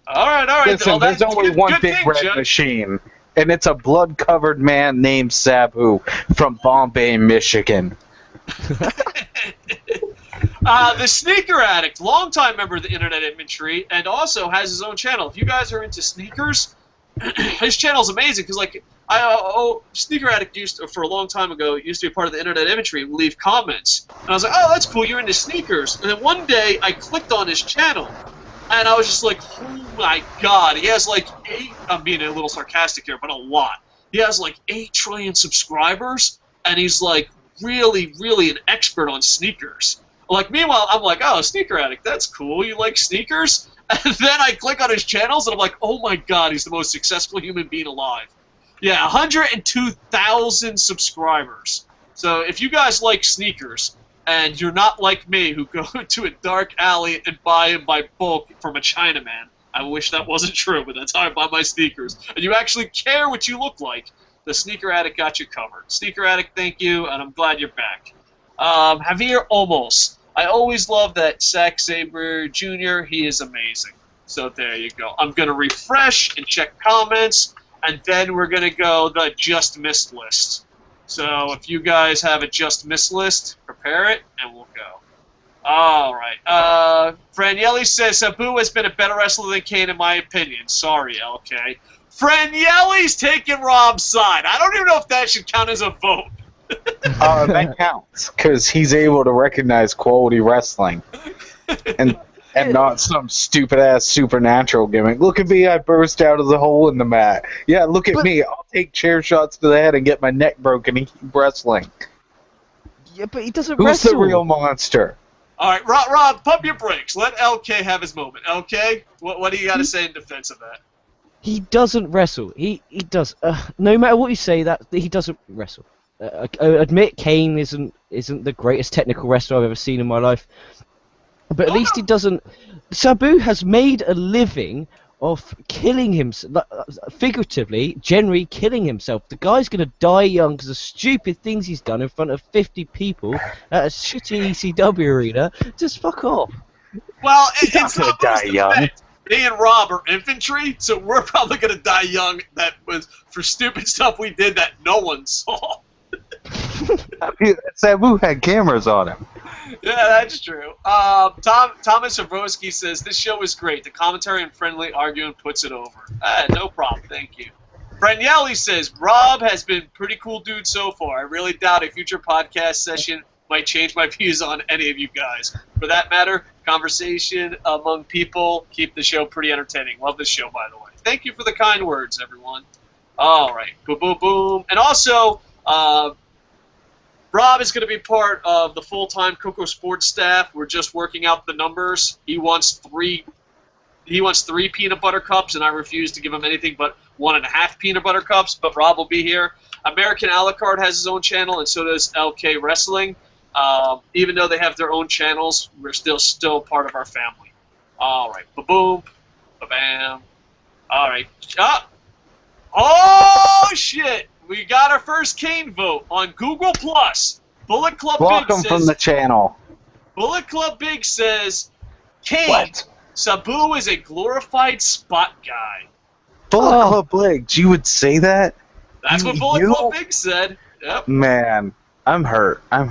All right. Listen, there's only one big red machine, and it's a blood-covered man named Sabu from Bombay, Michigan. The Sneaker Addict, longtime member of the Internet Infantry, and also has his own channel. If you guys are into sneakers, his channel's amazing because, like, Sneaker Addict for a long time ago, used to be part of the Internet Infantry and leave comments. And I was like, oh, that's cool, you're into sneakers. And then one day, I clicked on his channel, and I was just like, oh my god, he has like 8, I'm being a little sarcastic here, but a lot. He has like 8 trillion subscribers, and he's like really, really an expert on sneakers. Like, meanwhile, I'm like, oh, Sneaker Addict, that's cool, you like sneakers? And then I click on his channels, and I'm like, oh my god, he's the most successful human being alive. Yeah, 102,000 subscribers. So if you guys like sneakers, and you're not like me who go to a dark alley and buy them by bulk from a Chinaman, I wish that wasn't true, but that's how I buy my sneakers, and you actually care what you look like, the Sneaker Addict got you covered. Sneaker Addict, thank you, and I'm glad you're back. Javier Olmos. I always love that Zack Sabre Jr. He is amazing. So there you go. I'm going to refresh and check comments, and then we're going to go the Just Missed list. So if you guys have a Just Missed list, prepare it, and we'll go. All right. Franielli says Sabu has been a better wrestler than Kane in my opinion. Sorry, LK. Franielli's taking Rob's side. I don't even know if that should count as a vote. That counts because he's able to recognize quality wrestling, and not some stupid ass supernatural gimmick. Look at me, I burst out of the hole in the mat. Yeah, look at me, I'll take chair shots to the head and get my neck broken and keep wrestling. Yeah, but he doesn't Who's wrestle. the real monster? All right, Rob, pump your brakes. Let LK have his moment. LK, what do you got to say in defense of that? He doesn't wrestle. He does. No matter what you say, that he doesn't wrestle. I admit Kane isn't the greatest technical wrestler I've ever seen in my life, but at least he doesn't. Sabu has made a living of killing himself, figuratively, generally killing himself. The guy's gonna die young because of stupid things he's done in front of 50 people at a shitty ECW arena. Just fuck off. Well, He's not gonna die young. Me and Rob are infantry, so we're probably gonna die young. That was for stupid stuff we did that no one saw. Sabu had cameras on him. Yeah, that's true. Thomas Sabrowski says, this show is great. The commentary and friendly arguing puts it over. No problem, thank you. Franielli says, Rob has been pretty cool dude so far. I really doubt a future podcast session might change my views on any of you guys. For that matter, conversation among people keep the show pretty entertaining. Love this show, by the way. Thank you for the kind words, everyone. All right, boom, boom, boom. And also, Rob is going to be part of the full-time Coco Sports staff. We're just working out the numbers. He wants three peanut butter cups, and I refuse to give him anything but 1.5 peanut butter cups. But Rob will be here. American Alucard has his own channel, and so does LK Wrestling. Even though they have their own channels, we're still part of our family. All right, ba-boom, ba-bam. All right. Oh shit! We got our first Kane vote on Google+. Bullet Club Block Big him says, from the channel. Bullet Club Big says, Kane, What? Sabu is a glorified spot guy. Bullet Club Biggs, you would say that? That's what Bullet Club Big said. Yep. Man, I'm hurt. I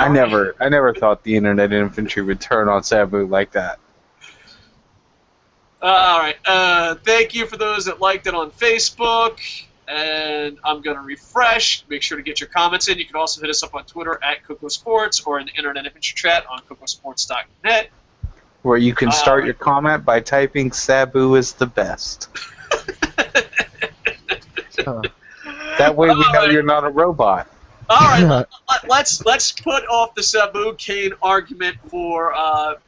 never thought the internet infantry would turn on Sabu like that. All right. Thank you for those that liked it on Facebook. And I'm going to refresh. Make sure to get your comments in. You can also hit us up on Twitter at Coco Sports or in the Internet Infantry Chat on cocosports.net. Where you can start your comment by typing Sabu is the best. That way we know you're not a robot. All right, let's put off the Sabu Kane argument for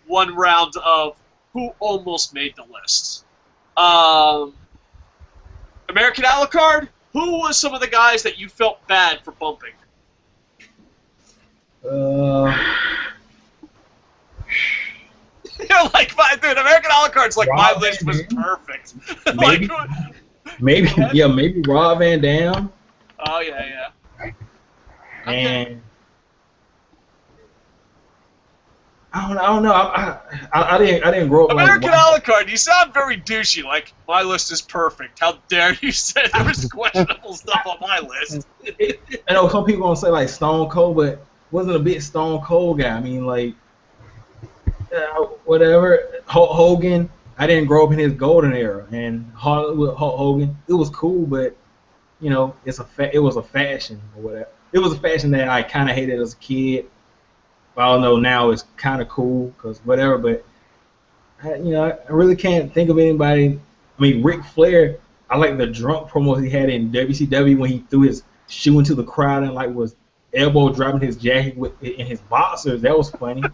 one round of who almost made the list. American Alucard, who was some of the guys that you felt bad for bumping? Uh, You're like, dude, American Alucard's like, my Rob list Van was Dam? perfect. Maybe, maybe Rob Van Dam. Oh, yeah. And I don't know. I didn't grow up American like Alucard, you sound very douchey. Like, my list is perfect. How dare you say there was questionable stuff on my list? I know some people gonna say like Stone Cold, but wasn't a big Stone Cold guy. I mean, like whatever. Hogan, I didn't grow up in his golden era, and Hollywood Hogan, it was cool, but you know, it was a fashion or whatever. It was a fashion that I kind of hated as a kid. I don't know, now it's kind of cool because whatever, but I really can't think of anybody. I mean, Ric Flair, I like the drunk promos he had in WCW when he threw his shoe into the crowd and like was elbow dropping his jacket in his boxers. That was funny.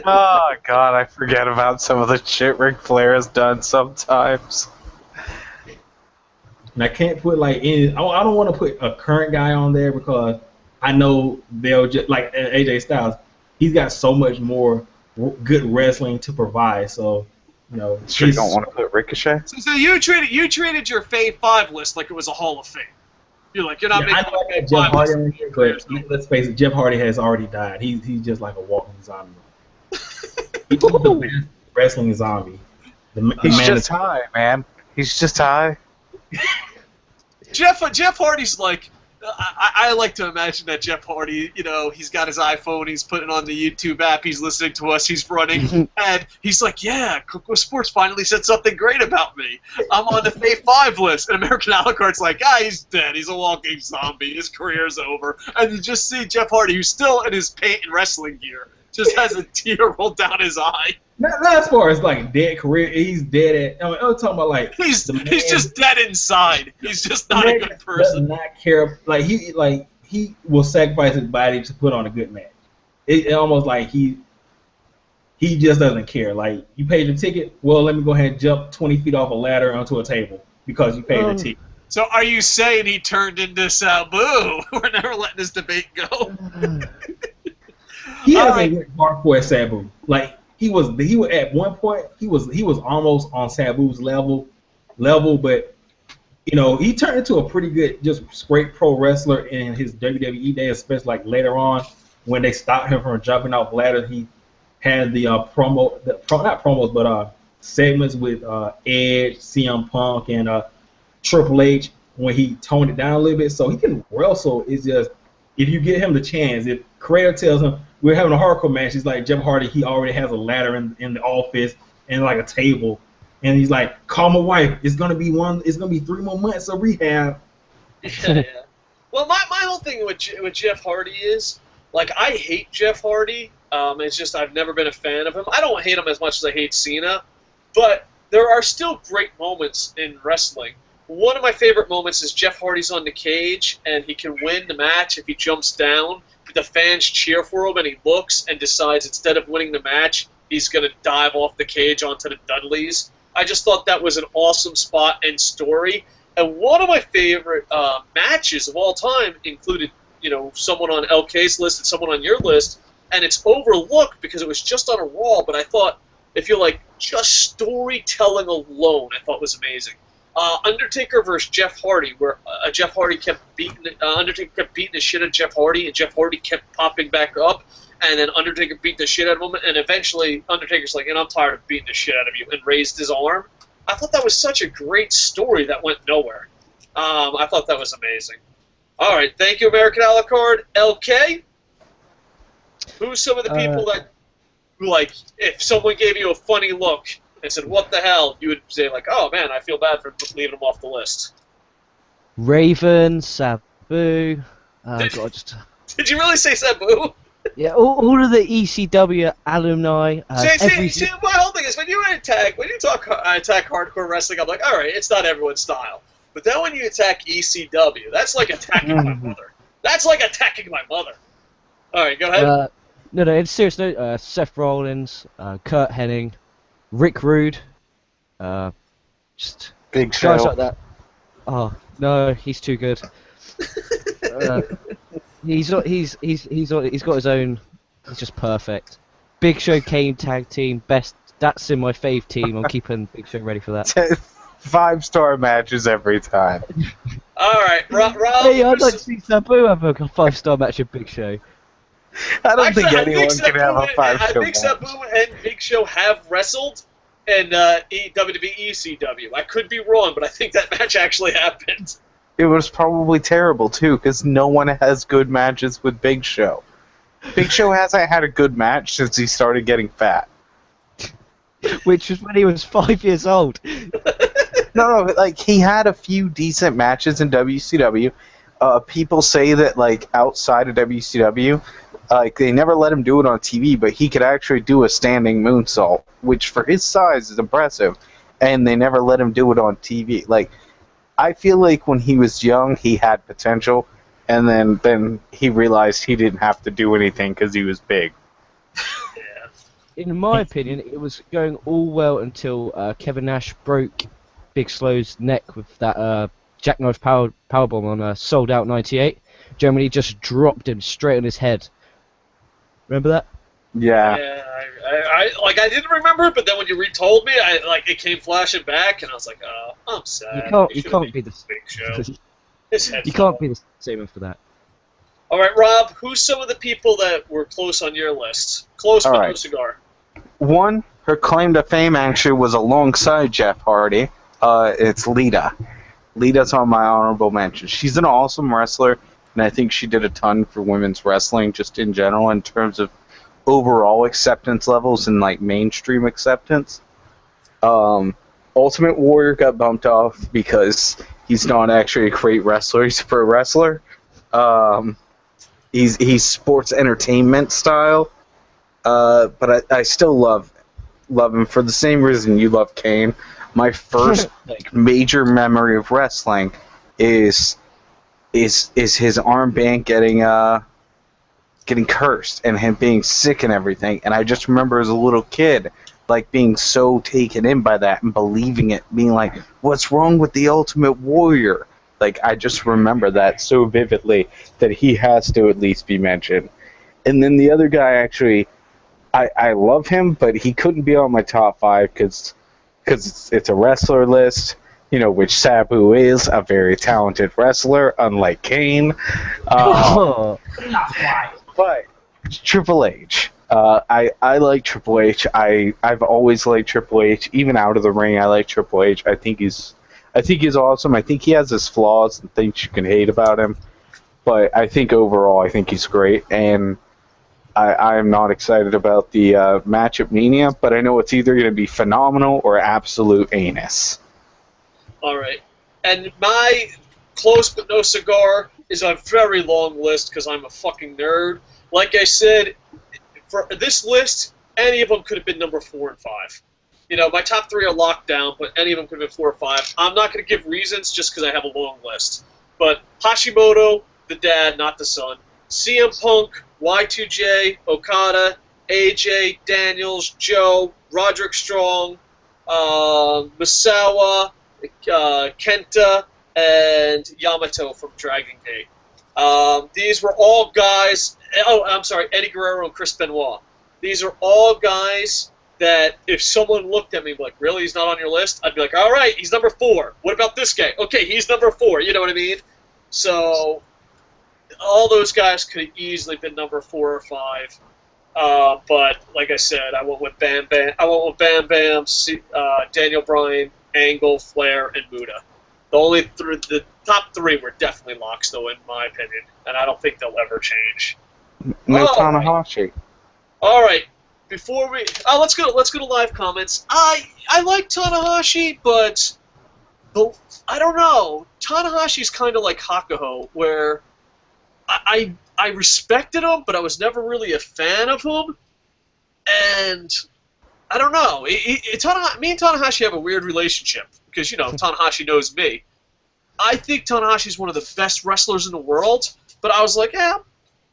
Oh, God, I forget about some of the shit Ric Flair has done sometimes. And I can't put like I don't want to put a current guy on there because I know they'll just like AJ Styles. He's got so much more good wrestling to provide. So, you know, Sure, you don't want to put Ricochet? So you treated your Fave 5 list like it was a Hall of Fame. You're like, you're not I making know I got Jeff Hardy in here, but let's face it, Jeff Hardy has already died. He's just like a walking zombie. He's the best wrestling zombie. He's just high, man. He's just high. Jeff Hardy's like, I like to imagine that Jeff Hardy, he's got his iPhone, he's putting on the YouTube app, he's listening to us, he's running, and he's like, yeah, Coco Sports finally said something great about me. I'm on the Fave 5 list. And American Alucard's like, he's dead. He's a walking zombie. His career's over. And you just see Jeff Hardy, who's still in his paint and wrestling gear, just has a tear roll down his eye. Not as far as like dead career, he's dead at. I'm talking about like he's just dead inside. He's just not a good person. Does not care. He will sacrifice his body to put on a good match. It almost like he just doesn't care. Like, you paid your ticket, well, let me go ahead and jump 20 feet off a ladder onto a table because you paid the ticket. So are you saying he turned into Sabu? We're never letting this debate go. He hasn't went hardcore at Sabu. Like, he was at one point he was almost on Sabu's level, but he turned into a pretty good, just straight pro wrestler in his WWE days, especially like later on when they stopped him from jumping off ladders. He had the not promos, but segments with Edge, CM Punk, and Triple H when he toned it down a little bit. So he can wrestle. It's just, if you give him the chance, if Creator tells him we're having a hardcore match, he's like, Jeff Hardy, he already has a ladder in the office and like a table, and he's like, call my wife. It's gonna be 3 more months of rehab. Yeah. Well, my whole thing with Jeff Hardy is, like, I hate Jeff Hardy. It's just I've never been a fan of him. I don't hate him as much as I hate Cena, but there are still great moments in wrestling. One of my favorite moments is Jeff Hardy's on the cage, and he can win the match if he jumps down. The fans cheer for him, and he looks and decides instead of winning the match, he's going to dive off the cage onto the Dudleys. I just thought that was an awesome spot and story. And one of my favorite matches of all time included, someone on LK's list and someone on your list, and it's overlooked because it was just on a Raw, but I thought, if you like just storytelling alone, I thought was amazing. Undertaker versus Jeff Hardy, where Jeff Hardy kept Undertaker kept beating the shit out of Jeff Hardy, and Jeff Hardy kept popping back up, and then Undertaker beat the shit out of him, and eventually Undertaker's like, I'm tired of beating the shit out of you, and raised his arm. I thought that was such a great story that went nowhere. I thought that was amazing. All right, thank you, American Alucard. LK, who's some of the people that, like, if someone gave you a funny look and said, what the hell, you would say, like, oh, man, I feel bad for leaving him off the list? Raven, Sabu. Did you really say Sabu? Yeah, all of the ECW alumni. See, my whole thing is when you talk attack hardcore wrestling, I'm like, all right, it's not everyone's style. But then when you attack ECW, that's like attacking my mother. That's like attacking my mother. All right, go ahead. No, in serious note, Seth Rollins, Kurt Hennig, Rick Rude, just Big Show. Guys like that. Oh no, he's too good. He's got his own. He's just perfect. Big Show, Kane tag team, best. That's in my fave team. I'm keeping Big Show ready for that. 5-star matches every time. All right, Rob. Hey, I'd like to see Sabu have a 5-star match with Big Show. I don't think anyone can have a 5-star match. I think Sabu and Big Show have wrestled in WWE ECW. I could be wrong, but I think that match actually happened. It was probably terrible, too, because no one has good matches with Big Show. Big Show hasn't had a good match since he started getting fat. Which was when he was 5 years old. No, like, he had a few decent matches in WCW. People say that, like, outside of WCW, like, they never let him do it on TV, but he could actually do a standing moonsault, which for his size is impressive, and they never let him do it on TV. Like, I feel like when he was young, he had potential, and then he realized he didn't have to do anything because he was big. In my opinion, it was going all well until Kevin Nash broke Big Slow's neck with that jackknife powerbomb on Sold Out 98. Germany just dropped him straight on his head. Remember that? Yeah. Yeah, I didn't remember it, but then when you retold me, it came flashing back, and I was like, oh, I'm sad. You can't be the Big Show. You can't be the same after that. All right, Rob, who's some of the people that were close on your list? Close but no cigar. One, her claim to fame actually was alongside Jeff Hardy. It's Lita. Lita's on my honorable mention. She's an awesome wrestler. and I think she did a ton for women's wrestling just in general in terms of overall acceptance levels and like mainstream acceptance. Ultimate Warrior got bumped off because he's not actually a great wrestler. He's a pro wrestler. He's sports entertainment style, but I still love him for the same reason you love Kane. My first like major memory of wrestling is his armband getting cursed and him being sick and everything. And I just remember as a little kid, like being so taken in by that and believing it, being like, "What's wrong with the Ultimate Warrior?" Like I just remember that so vividly that he has to at least be mentioned. And then the other guy, actually, I love him, but he couldn't be on my top 5 because it's a wrestler list, you know, which Sabu is a very talented wrestler, unlike Kane. But Triple H. I like Triple H. I've always liked Triple H. Even out of the ring, I like Triple H. I think he's awesome. I think he has his flaws and things you can hate about him. But I think overall, I think he's great. And I am not excited about the match at Mania, but I know it's either going to be phenomenal or absolute anus. All right. And my close but no cigar is a very long list because I'm a fucking nerd. Like I said, for this list, any of them could have been number 4 and 5. You know, my top 3 are locked down, but any of them could have been 4 or 5. I'm not going to give reasons just because I have a long list. But Hashimoto, the dad, not the son. CM Punk, Y2J, Okada, AJ, Daniels, Joe, Roderick Strong, Misawa, Kenta, and Yamato from Dragon Gate. These were all guys... Oh, I'm sorry, Eddie Guerrero and Chris Benoit. These are all guys that if someone looked at me like, really, he's not on your list? I'd be like, all right, he's number 4. What about this guy? Okay, he's number 4. You know what I mean? So... all those guys could have easily been number 4 or 5, but like I said, I went with Bam Bam, Daniel Bryan, Angle, Flair, and Muta. The top 3 were definitely locks, though, in my opinion, and I don't think they'll ever change. No Tanahashi. Right. All right, before we let's go to live comments. I like Tanahashi, but I don't know. Tanahashi's kind of like Hakuho, where I respected him, but I was never really a fan of him. And I don't know. Me and Tanahashi have a weird relationship because, you know, Tanahashi knows me. I think Tanahashi's one of the best wrestlers in the world, but I was like, yeah, I'm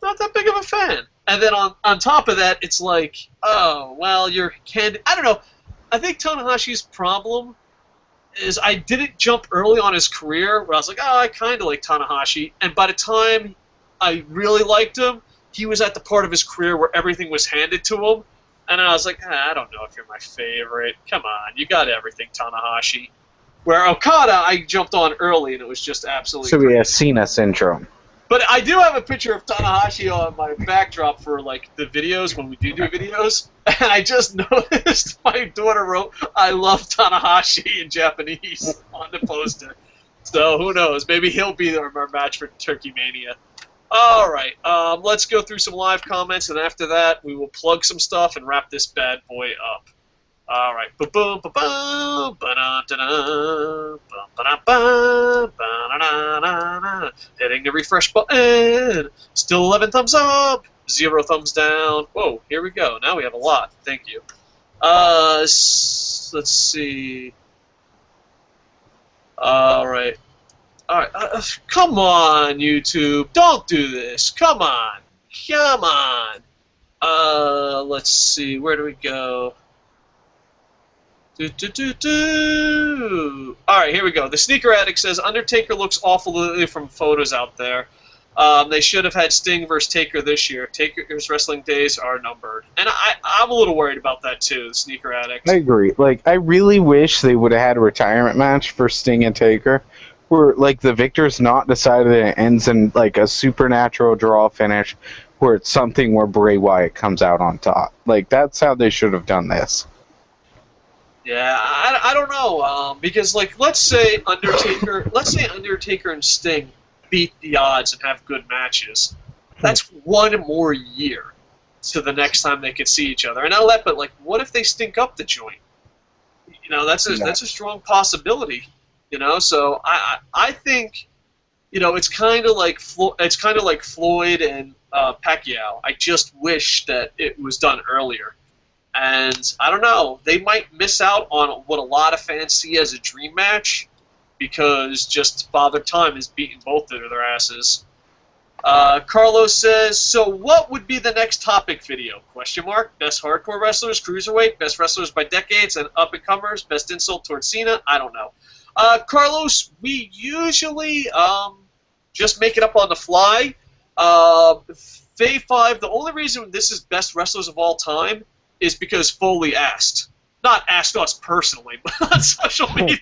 not that big of a fan. And then on top of that, it's like, oh, well, you're candid. I don't know. I think Tanahashi's problem is I didn't jump early on his career where I was like, oh, I kind of like Tanahashi. And by the time I really liked him, he was at the part of his career where everything was handed to him. And I was like, I don't know if you're my favorite. Come on, you got everything, Tanahashi. Where Okada, I jumped on early, and it was just absolutely So we have Cena syndrome. But I do have a picture of Tanahashi on my backdrop for, like, the videos, when we do videos. And I just noticed my daughter wrote, I love Tanahashi in Japanese on the poster. So who knows? Maybe he'll be our match for Turkey Mania. All right, let's go through some live comments, and after that, we will plug some stuff and wrap this bad boy up. All right, ba-boom, ba-boom, ba-da-da-da, ba-da-ba, ba-da-da-da-da. Hitting the refresh button. Still 11 thumbs up, 0 thumbs down. Whoa, here we go. Now we have a lot. Thank you. Let's see. All right. All right, come on, YouTube. Don't do this. Come on. Come on. Let's see. Where do we go? All right, here we go. The Sneaker Addict says, Undertaker looks awfully from photos out there. They should have had Sting versus Taker this year. Taker's wrestling days are numbered. And I'm a little worried about that, too, the Sneaker Addict. I agree. Like, I really wish they would have had a retirement match for Sting and Taker, where, like, the victor's not decided and it ends in, like, a supernatural draw finish where it's something where Bray Wyatt comes out on top. Like, that's how they should have done this. Yeah, I don't know, because, like, let's say Undertaker and Sting beat the odds and have good matches. That's one more year to the next time they could see each other. And but like, what if they stink up the joint? You know, that's a strong possibility. You know, so I think, you know, it's kind of like Floyd and Pacquiao. I just wish that it was done earlier. And I don't know, they might miss out on what a lot of fans see as a dream match because just Father Time is beating both of their asses. Carlos says, so what would be the next topic video? Question mark. Best hardcore wrestlers, cruiserweight, best wrestlers by decades, and up-and-comers, best insult towards Cena? I don't know. Carlos, we usually just make it up on the fly. Fave 5, the only reason this is best wrestlers of all time is because Foley asked. Not asked us personally, but on social media.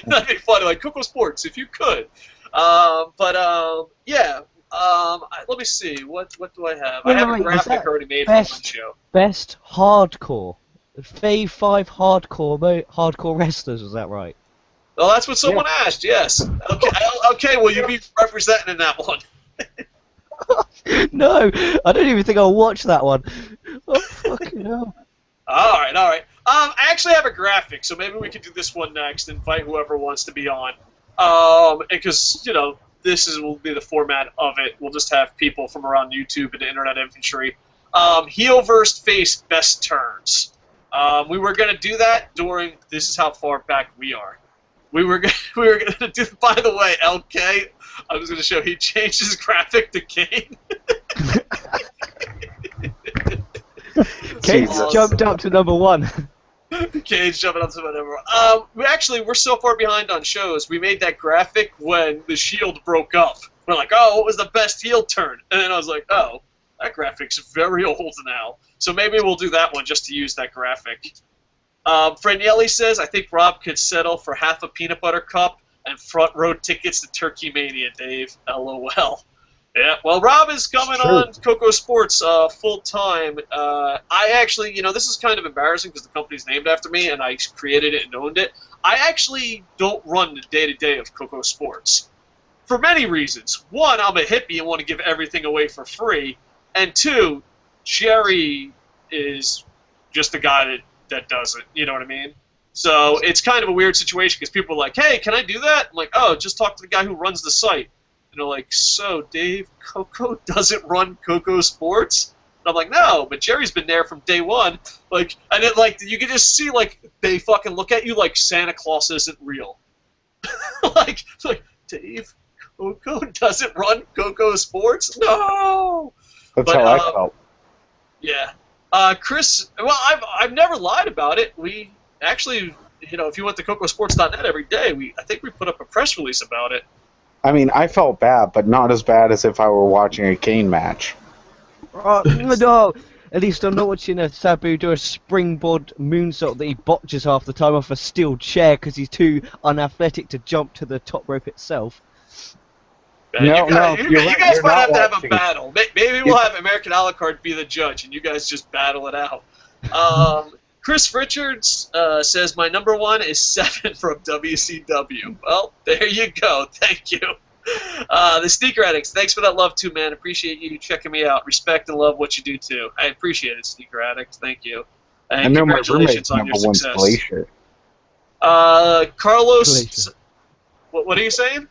That'd be funny, like Coco Sports, if you could. Yeah. Let me see. What do I have? I have a graphic already made for one show. Best hardcore. Fave 5 hardcore wrestlers, was that right? Well, that's what someone asked, yes. Okay, will you be representing in that one? No, I don't even think I'll watch that one. Oh, fucking hell. Alright. I actually have a graphic, so maybe we can do this one next and invite whoever wants to be on. Because, you know, will be the format of it. We'll just have people from around YouTube and the Internet Infantry. Heel versus face best turns. We were going to do that during, this is how far back we are. We were going to do, by the way, LK, I was going to show he changed his graphic to Kane. Kane's jumped up to number 1. Kane's jumping up to number 1. We're so far behind on shows. We made that graphic when the Shield broke up. We're like, oh, what was the best heel turn? And then I was like, oh, that graphic's very old now. So maybe we'll do that one just to use that graphic. Franielli says, I think Rob could settle for half a peanut butter cup and front row tickets to Turkey Mania, Dave. LOL. Yeah, well, Rob is coming on Coco Sports full time. I actually, you know, this is kind of embarrassing because the company's named after me and I created it and owned it. I actually don't run the day-to-day of Coco Sports for many reasons. One, I'm a hippie and want to give everything away for free. And two, Jerry is just the guy that does it. You know what I mean? So it's kind of a weird situation because people are like, hey, can I do that? I'm like, oh, just talk to the guy who runs the site. And they're like, so, Dave, Coco doesn't run Coco Sports? And I'm like, no, but Jerry's been there from day one. Like, and it, like, you can just see, like, they fucking look at you like Santa Claus isn't real. like, Dave, Coco doesn't run Coco Sports? No! That's how I felt. Yeah. Chris, well, I've never lied about it. We actually, you know, if you went to cocosports.net every day, I think we put up a press release about it. I mean, I felt bad, but not as bad as if I were watching a Kane match. No, at least I'm not watching a Sabu do a springboard moonsault that he botches half the time off a steel chair because he's too unathletic to jump to the top rope itself. You guys might have to have a battle. Maybe we'll have American Alucard be the judge, and you guys just battle it out. Chris Richards says, my number 1 is 7 from WCW. Well, there you go. Thank you. The Sneaker Addicts, thanks for that love, too, man. Appreciate you checking me out. Respect and love what you do, too. I appreciate it, Sneaker Addicts. Thank you. And I know congratulations my on your number 1's success. Glacier. Carlos, Glacier. What are you saying?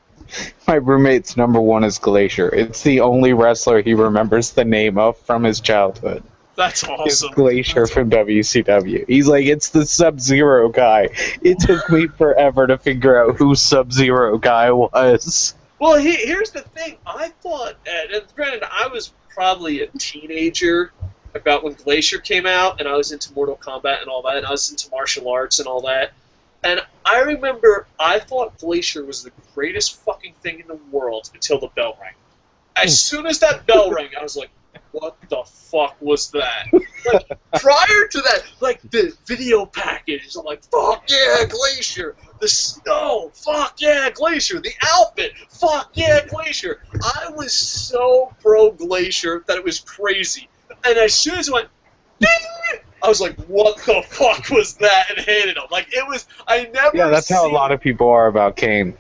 My roommate's number 1 is Glacier. It's the only wrestler he remembers the name of from his childhood. That's awesome. It's Glacier from WCW. He's like, it's the Sub-Zero guy. It took me forever to figure out who Sub-Zero guy was. Well, here's the thing. I thought, and granted, I was probably a teenager about when Glacier came out, and I was into Mortal Kombat and all that, and I was into martial arts and all that. And I remember I thought Glacier was the greatest fucking thing in the world until the bell rang. As soon as that bell rang, I was like, what the fuck was that? Like, prior to that, like, the video package, I'm like, fuck yeah, Glacier. The snow, fuck yeah, Glacier. The outfit, fuck yeah, Glacier. I was so pro Glacier that it was crazy. And as soon as it went, ding, I was like, what the fuck was that? And hated him. Like, it was, I never Yeah, that's how a lot of people are about Kane.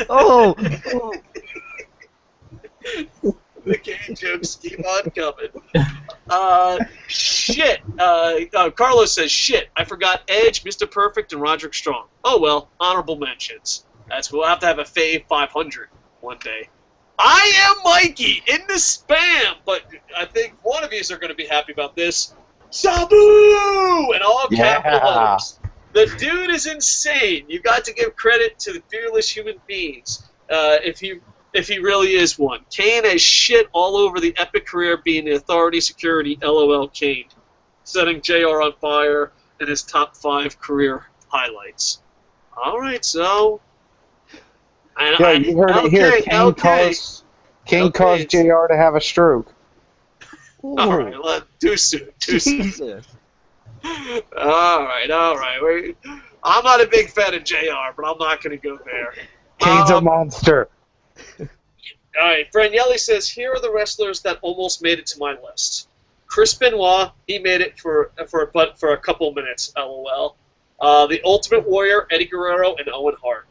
Oh! The Kane jokes keep on coming. Shit. Carlos says, shit, I forgot Edge, Mr. Perfect, and Roderick Strong. Oh well, honorable mentions. We'll have to have a Fave 500 one day. I am Mikey in the spam, but I think one of you are going to be happy about this. Sabu! In all capital letters. The dude is insane. You got to give credit to the fearless human beings. If he really is one. Kane has shit all over the epic career being the authority security LOL Kane, setting JR on fire in his top 5 career highlights. All right, so... Yeah, you heard it here. Kane caused JR to have a stroke. All right, too soon. Jesus. All right. I'm not a big fan of JR, but I'm not going to go there. Kane's a monster. All right, Branielli says, here are the wrestlers that almost made it to my list. Chris Benoit, he made it for a couple minutes, LOL. The Ultimate Warrior, Eddie Guerrero, and Owen Hart.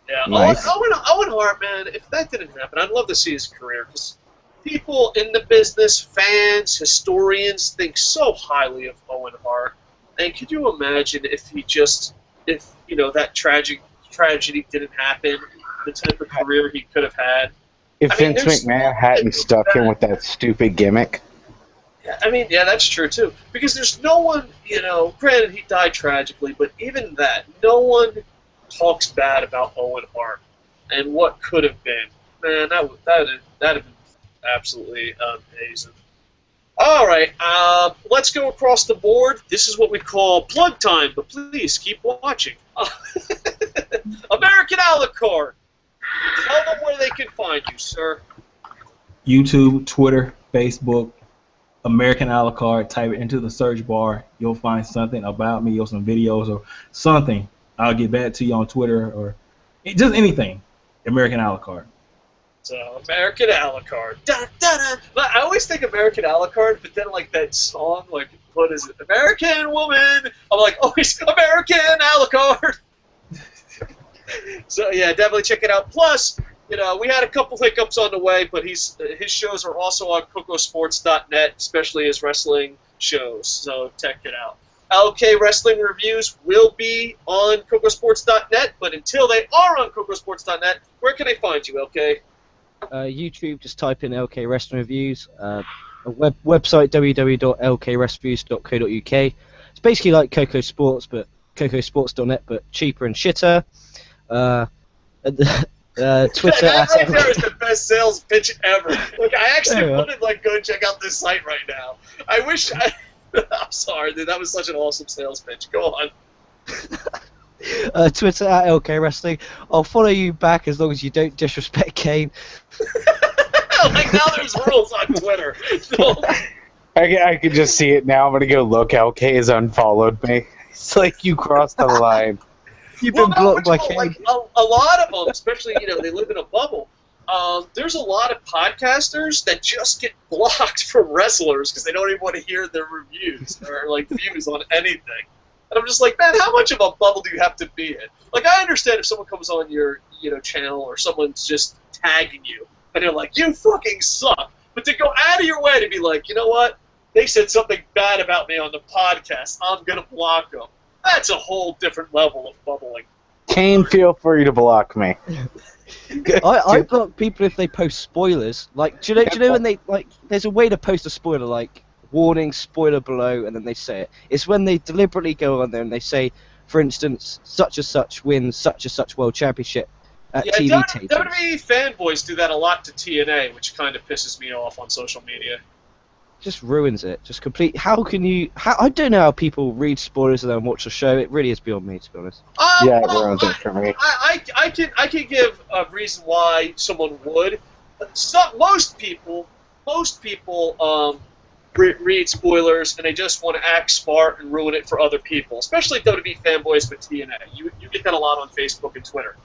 Yeah, nice. Owen Hart, man, if that didn't happen, I'd love to see his career, because people in the business, fans, historians, think so highly of Owen Hart. And could you imagine if that tragedy didn't happen, the type of career he could have had? If Vince McMahon hadn't stuck him with that stupid gimmick. Yeah, that's true, too. Because there's no one, granted he died tragically, but even that, no one talks bad about Owen Hart and what could have been. Man, that'd have been absolutely amazing. All right, let's go across the board. This is what we call plug time, but please keep watching. American Alucard. Tell them where they can find you, sir. YouTube, Twitter, Facebook, American Alucard. Type it into the search bar. You'll find something about me or some videos or something. I'll get back to you on Twitter or just anything. American Alucard. So, American Alucard. Da, da, da. I always think American Alucard, but then, like, that song, like, what is it? American Woman! I'm like, oh, it's American Alucard! So, yeah, definitely check it out. Plus, we had a couple hiccups on the way, but his shows are also on cocosports.net, especially his wrestling shows. So, check it out. LK Wrestling Reviews will be on cocosports.net, but until they are on cocosports.net, where can they find you, LK? YouTube, just type in LK Wrestling Reviews. A website, www.lkwrestlingreviews.co.uk. It's basically like Coco Sports, but cocosports.net, but cheaper and shitter. Twitter. That right there is the best sales pitch ever. Look, I actually want to go check out this site right now. I'm sorry, dude. That was such an awesome sales pitch. Go on. Twitter @LK Wrestling. I'll follow you back as long as you don't disrespect Kane. Like now there's rules on Twitter. So. I can just see it now. I'm gonna go look. LK has unfollowed me. It's like you crossed the line. You've been blocked by Kane. Like, a lot of them, especially they live in a bubble. There's a lot of podcasters that just get blocked from wrestlers because they don't even want to hear their reviews or views on anything. And I'm just like, man, how much of a bubble do you have to be in? Like, I understand if someone comes on your channel or someone's just tagging you and they're like, you fucking suck. But to go out of your way to be like, you know what? They said something bad about me on the podcast. I'm gonna block them. That's a whole different level of bubbling. Kane, feel free to block me. I block people if they post spoilers. Like, do you know when they there's a way to post a spoiler, like warning, spoiler below, and then they say it. It's when they deliberately go on there and they say, for instance, such and such wins such and such world championship at TV tapings. WWE fanboys do that a lot to TNA, which kind of pisses me off on social media. Just ruins it. Just complete. How can you? I don't know how people read spoilers and then watch the show. It really is beyond me, to be honest. Yeah, it ruins it for me. I can give a reason why someone would. Most people read spoilers and they just want to act smart and ruin it for other people, especially WWE fanboys with TNA. You get that a lot on Facebook and Twitter.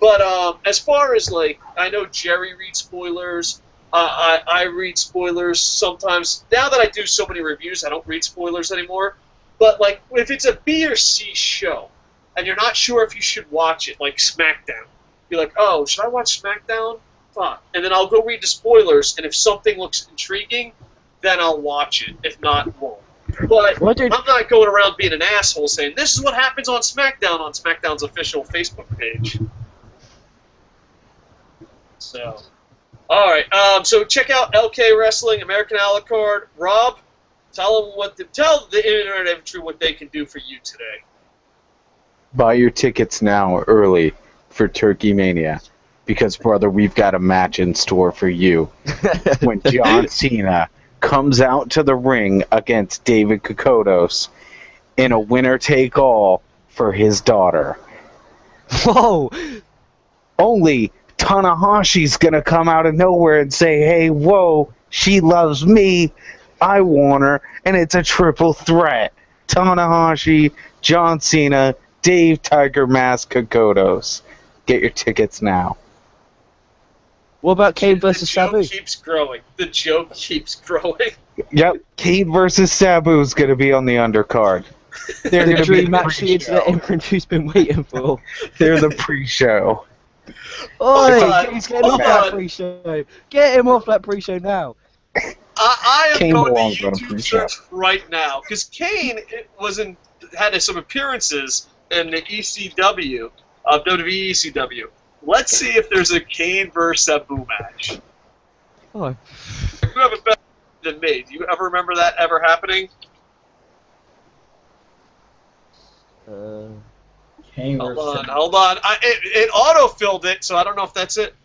But as far as I know Jerry reads spoilers. I read spoilers sometimes. Now that I do so many reviews, I don't read spoilers anymore. But if it's a B or C show, and you're not sure if you should watch it, like SmackDown, be like, oh, should I watch SmackDown? Fuck. And then I'll go read the spoilers, and if something looks intriguing, then I'll watch it. If not, won't. But I'm not going around being an asshole saying, this is what happens on SmackDown's official Facebook page. So, alright, so check out LK Wrestling, American Alucard. Rob, tell the internet entry what they can do for you today. Buy your tickets now early for Turkey Mania. Because, brother, we've got a match in store for you. When John Cena comes out to the ring against David Kokotos in a winner-take-all for his daughter. Whoa! Only Tanahashi's gonna come out of nowhere and say, hey, whoa, she loves me, I want her, and it's a triple threat. Tanahashi, John Cena, Dave Tiger Mask, Kokotos. Get your tickets now. What about Kane versus Sabu? The joke keeps growing. The joke keeps growing. Yep, Kane versus Sabu is going to be on the undercard. They're The going to dream be match the internet intro's been waiting for. They're the pre-show. Oi, he's getting off that pre-show. Get him off that pre-show now. I am Kane going belongs to on a YouTube pre-show. search right now because Kane had some appearances in the ECW, WWE ECW. Let's see if there's a Kane versus Sabu match. Oh. You have a better than me. Do you ever remember that ever happening? Kane Hold versus on, hold on. It auto-filled it, so I don't know if that's it.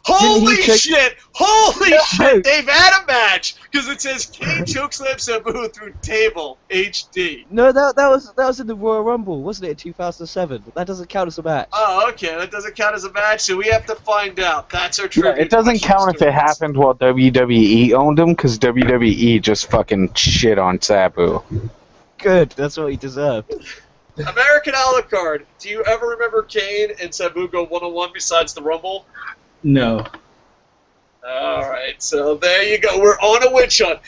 Holy shit! Holy shit! They've had a match because it says Kane chokeslam Sabu through table HD. No, that was in the Royal Rumble, wasn't it? In 2007. That doesn't count as a match. Oh, okay. That doesn't count as a match, so we have to find out. That's our trivia. It doesn't count if it happened while WWE owned him, because WWE just fucking shit on Sabu. Good, that's what he deserved. American Alucard. Do you ever remember Kane and Sabu go one-on-one besides the Rumble? No. Alright, so there you go. We're on a witch hunt.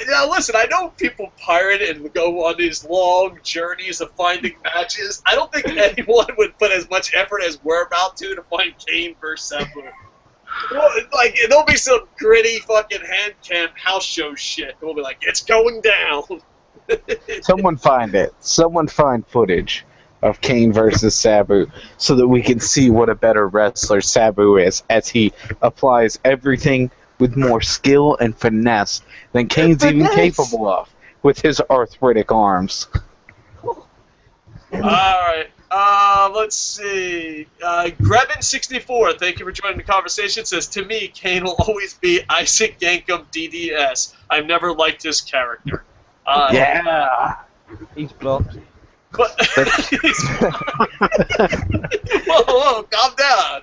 Now listen, I know people pirate and go on these long journeys of finding matches. I don't think anyone would put as much effort as we're about to find Kane versus Sabu. Well, like, there'll be some gritty fucking hand cam house show shit. We'll be like, it's going down. Someone find it. Someone find footage of Kane versus Sabu so that we can see what a better wrestler Sabu is as he applies everything with more skill and finesse than Kane's even capable of with his arthritic arms. Alright, let's see. Grebin64, thank you for joining the conversation, says, to me, Kane will always be Isaac Yankum DDS. I've never liked his character. Yeah. He's blocked. But whoa, calm down.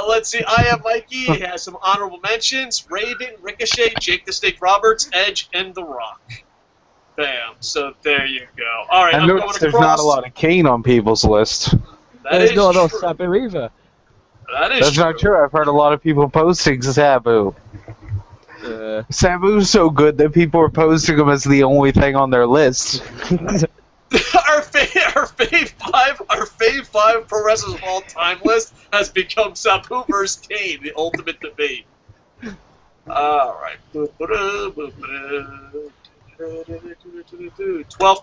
Let's see. I Am Mikey has some honorable mentions: Raven, Ricochet, Jake the Snake Roberts, Edge, and The Rock. Bam. So there you go. All right, I I'm going noticed across. there's not a lot of Kane on people's list. There's not a lot of true. Sabu either. That is That's not true. I've heard a lot of people posting Sabu. Sabu's so good that people are posting him as the only thing on their list. our fave five pro wrestlers of all time list has become Sabu versus Kane, the ultimate debate. All right. 12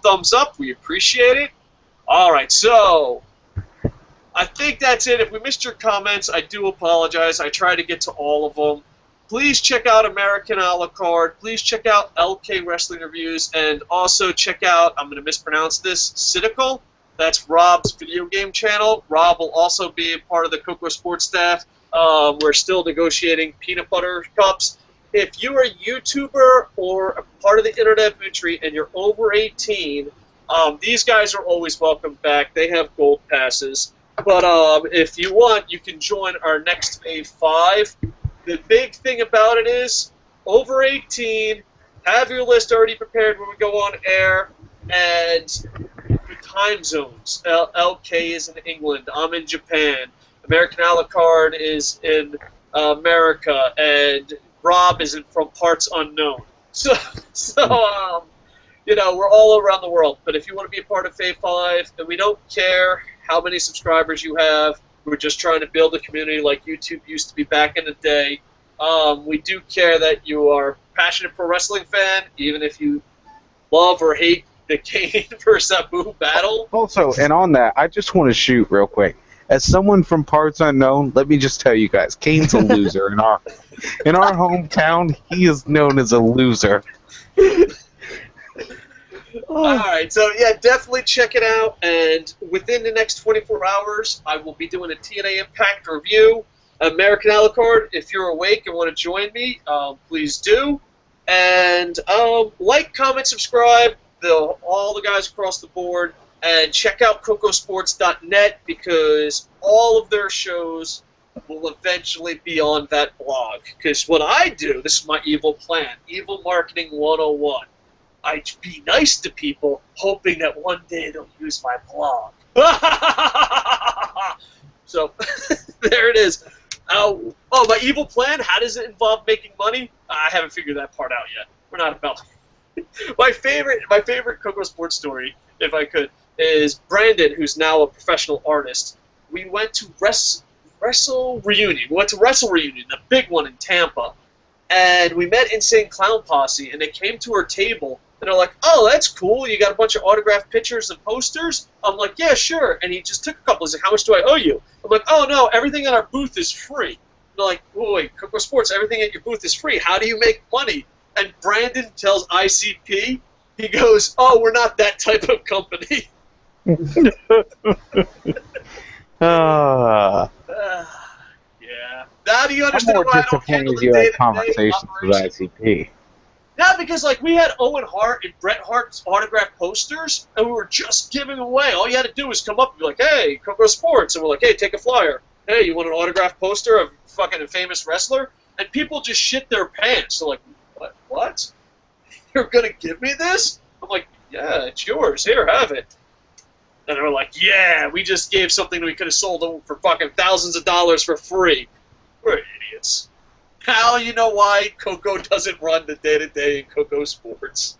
thumbs up. We appreciate it. All right. So I think that's it. If we missed your comments, I do apologize. I try to get to all of them. Please check out American Alucard. Please check out LK Wrestling Reviews. And also check out, I'm going to mispronounce this, Siduakal. That's Rob's video game channel. Rob will also be a part of the Coco Sports staff. We're still negotiating peanut butter cups. If you are a YouTuber or a part of the internet entry and you're over 18, these guys are always welcome back. They have gold passes. But if you want, you can join our next Fave 5. The big thing about it is, over 18, have your list already prepared when we go on air, and the time zones. LK is in England, I'm in Japan, American Alucard is in America, and Rob is from parts unknown. So you know, we're all around the world, but if you want to be a part of Fave 5, then we don't care how many subscribers you have. We're just trying to build a community like YouTube used to be back in the day. We do care that you are a passionate pro wrestling fan, even if you love or hate the Kane versus Sabu battle. Also, and on that, I just want to shoot real quick. As someone from parts unknown, let me just tell you guys, Kane's a loser in our hometown. He is known as a loser. Alright, so yeah, definitely check it out, and within the next 24 hours, I will be doing a TNA Impact review. American Alucard, if you're awake and want to join me, please do. And like, comment, subscribe, all the guys across the board, and check out cocosports.net because all of their shows will eventually be on that blog. Because what I do, this is my evil plan, Evil Marketing 101. I be nice to people, hoping that one day they'll use my blog. So, there it is. Oh, my evil plan? How does it involve making money? I haven't figured that part out yet. We're not about my favorite Coco Sports story, if I could, is Brandon, who's now a professional artist. We went to Wrestle Reunion. We went to Wrestle Reunion, the big one in Tampa. And we met Insane Clown Posse, and they came to our table, and they're like, "Oh, that's cool. You got a bunch of autographed pictures and posters?" I'm like, "Yeah, sure." And he just took a couple. He's like, "How much do I owe you?" I'm like, "Oh, no, everything at our booth is free." They're like, "Wait, Coco Sports, everything at your booth is free. How do you make money?" And Brandon tells ICP, he goes, "Oh, we're not that type of company." Ah. Yeah. Now do you I'm understand more why I don't handle disappointed the you had day-to-day conversations with operation? ICP. Yeah, because like we had Owen Hart and Bret Hart's autographed posters, and we were just giving away. All you had to do was come up and be like, "Hey, Coco Sports," and we're like, "Hey, take a flyer. Hey, you want an autographed poster of fucking a famous wrestler?" And people just shit their pants. They're like, "What? What? You're gonna give me this?" I'm like, "Yeah, it's yours. Here, have it." And they were like, "Yeah, we just gave something that we could have sold them for fucking thousands of dollars for free." We're idiots. Now you know why Coco doesn't run the day-to-day in Coco Sports.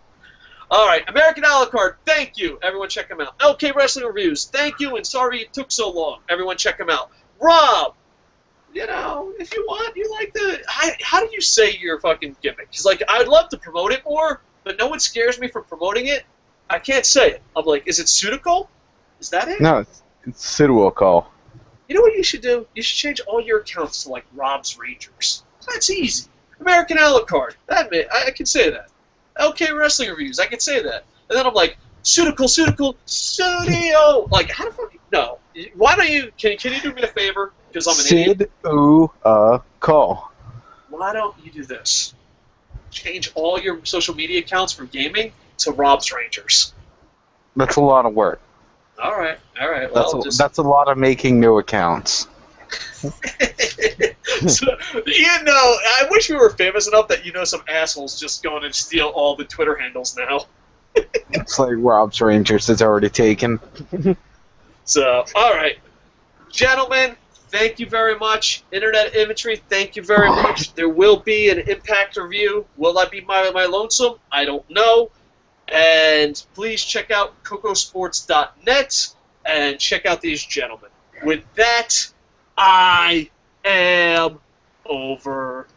All right, American Alucard, thank you. Everyone check him out. LK Wrestling Reviews, thank you, and sorry it took so long. Everyone check him out. Rob, you know, if you want, you like the... How do you say your fucking gimmick? Because, like, I'd love to promote it more, but no one scares me for promoting it. I can't say it. I'm like, is it Siduakal? Is that it? No, it's Siduakal. You know what you should do? You should change all your accounts to, like, Rob's Rangers. That's easy. American Alucard. I can say that. LK Wrestling Reviews. I can say that. And then I'm like, Siduakal, Studio. Like, how the fuck? No. Why don't you? Can you do me a favor? Because I'm an idiot. Siduakal. Why don't you do this? Change all your social media accounts from gaming to Rob's Rangers. That's a lot of work. All right. Well, That's a lot of making new accounts. So, you know, I wish we were famous enough that some assholes just go in and steal all the Twitter handles now. It's like Rob's Rangers is already taken. So, all right. Gentlemen, thank you very much. Internet Inventory, thank you very much. There will be an Impact review. Will I be my lonesome? I don't know. And please check out cocosports.net and check out these gentlemen. With that, I am over.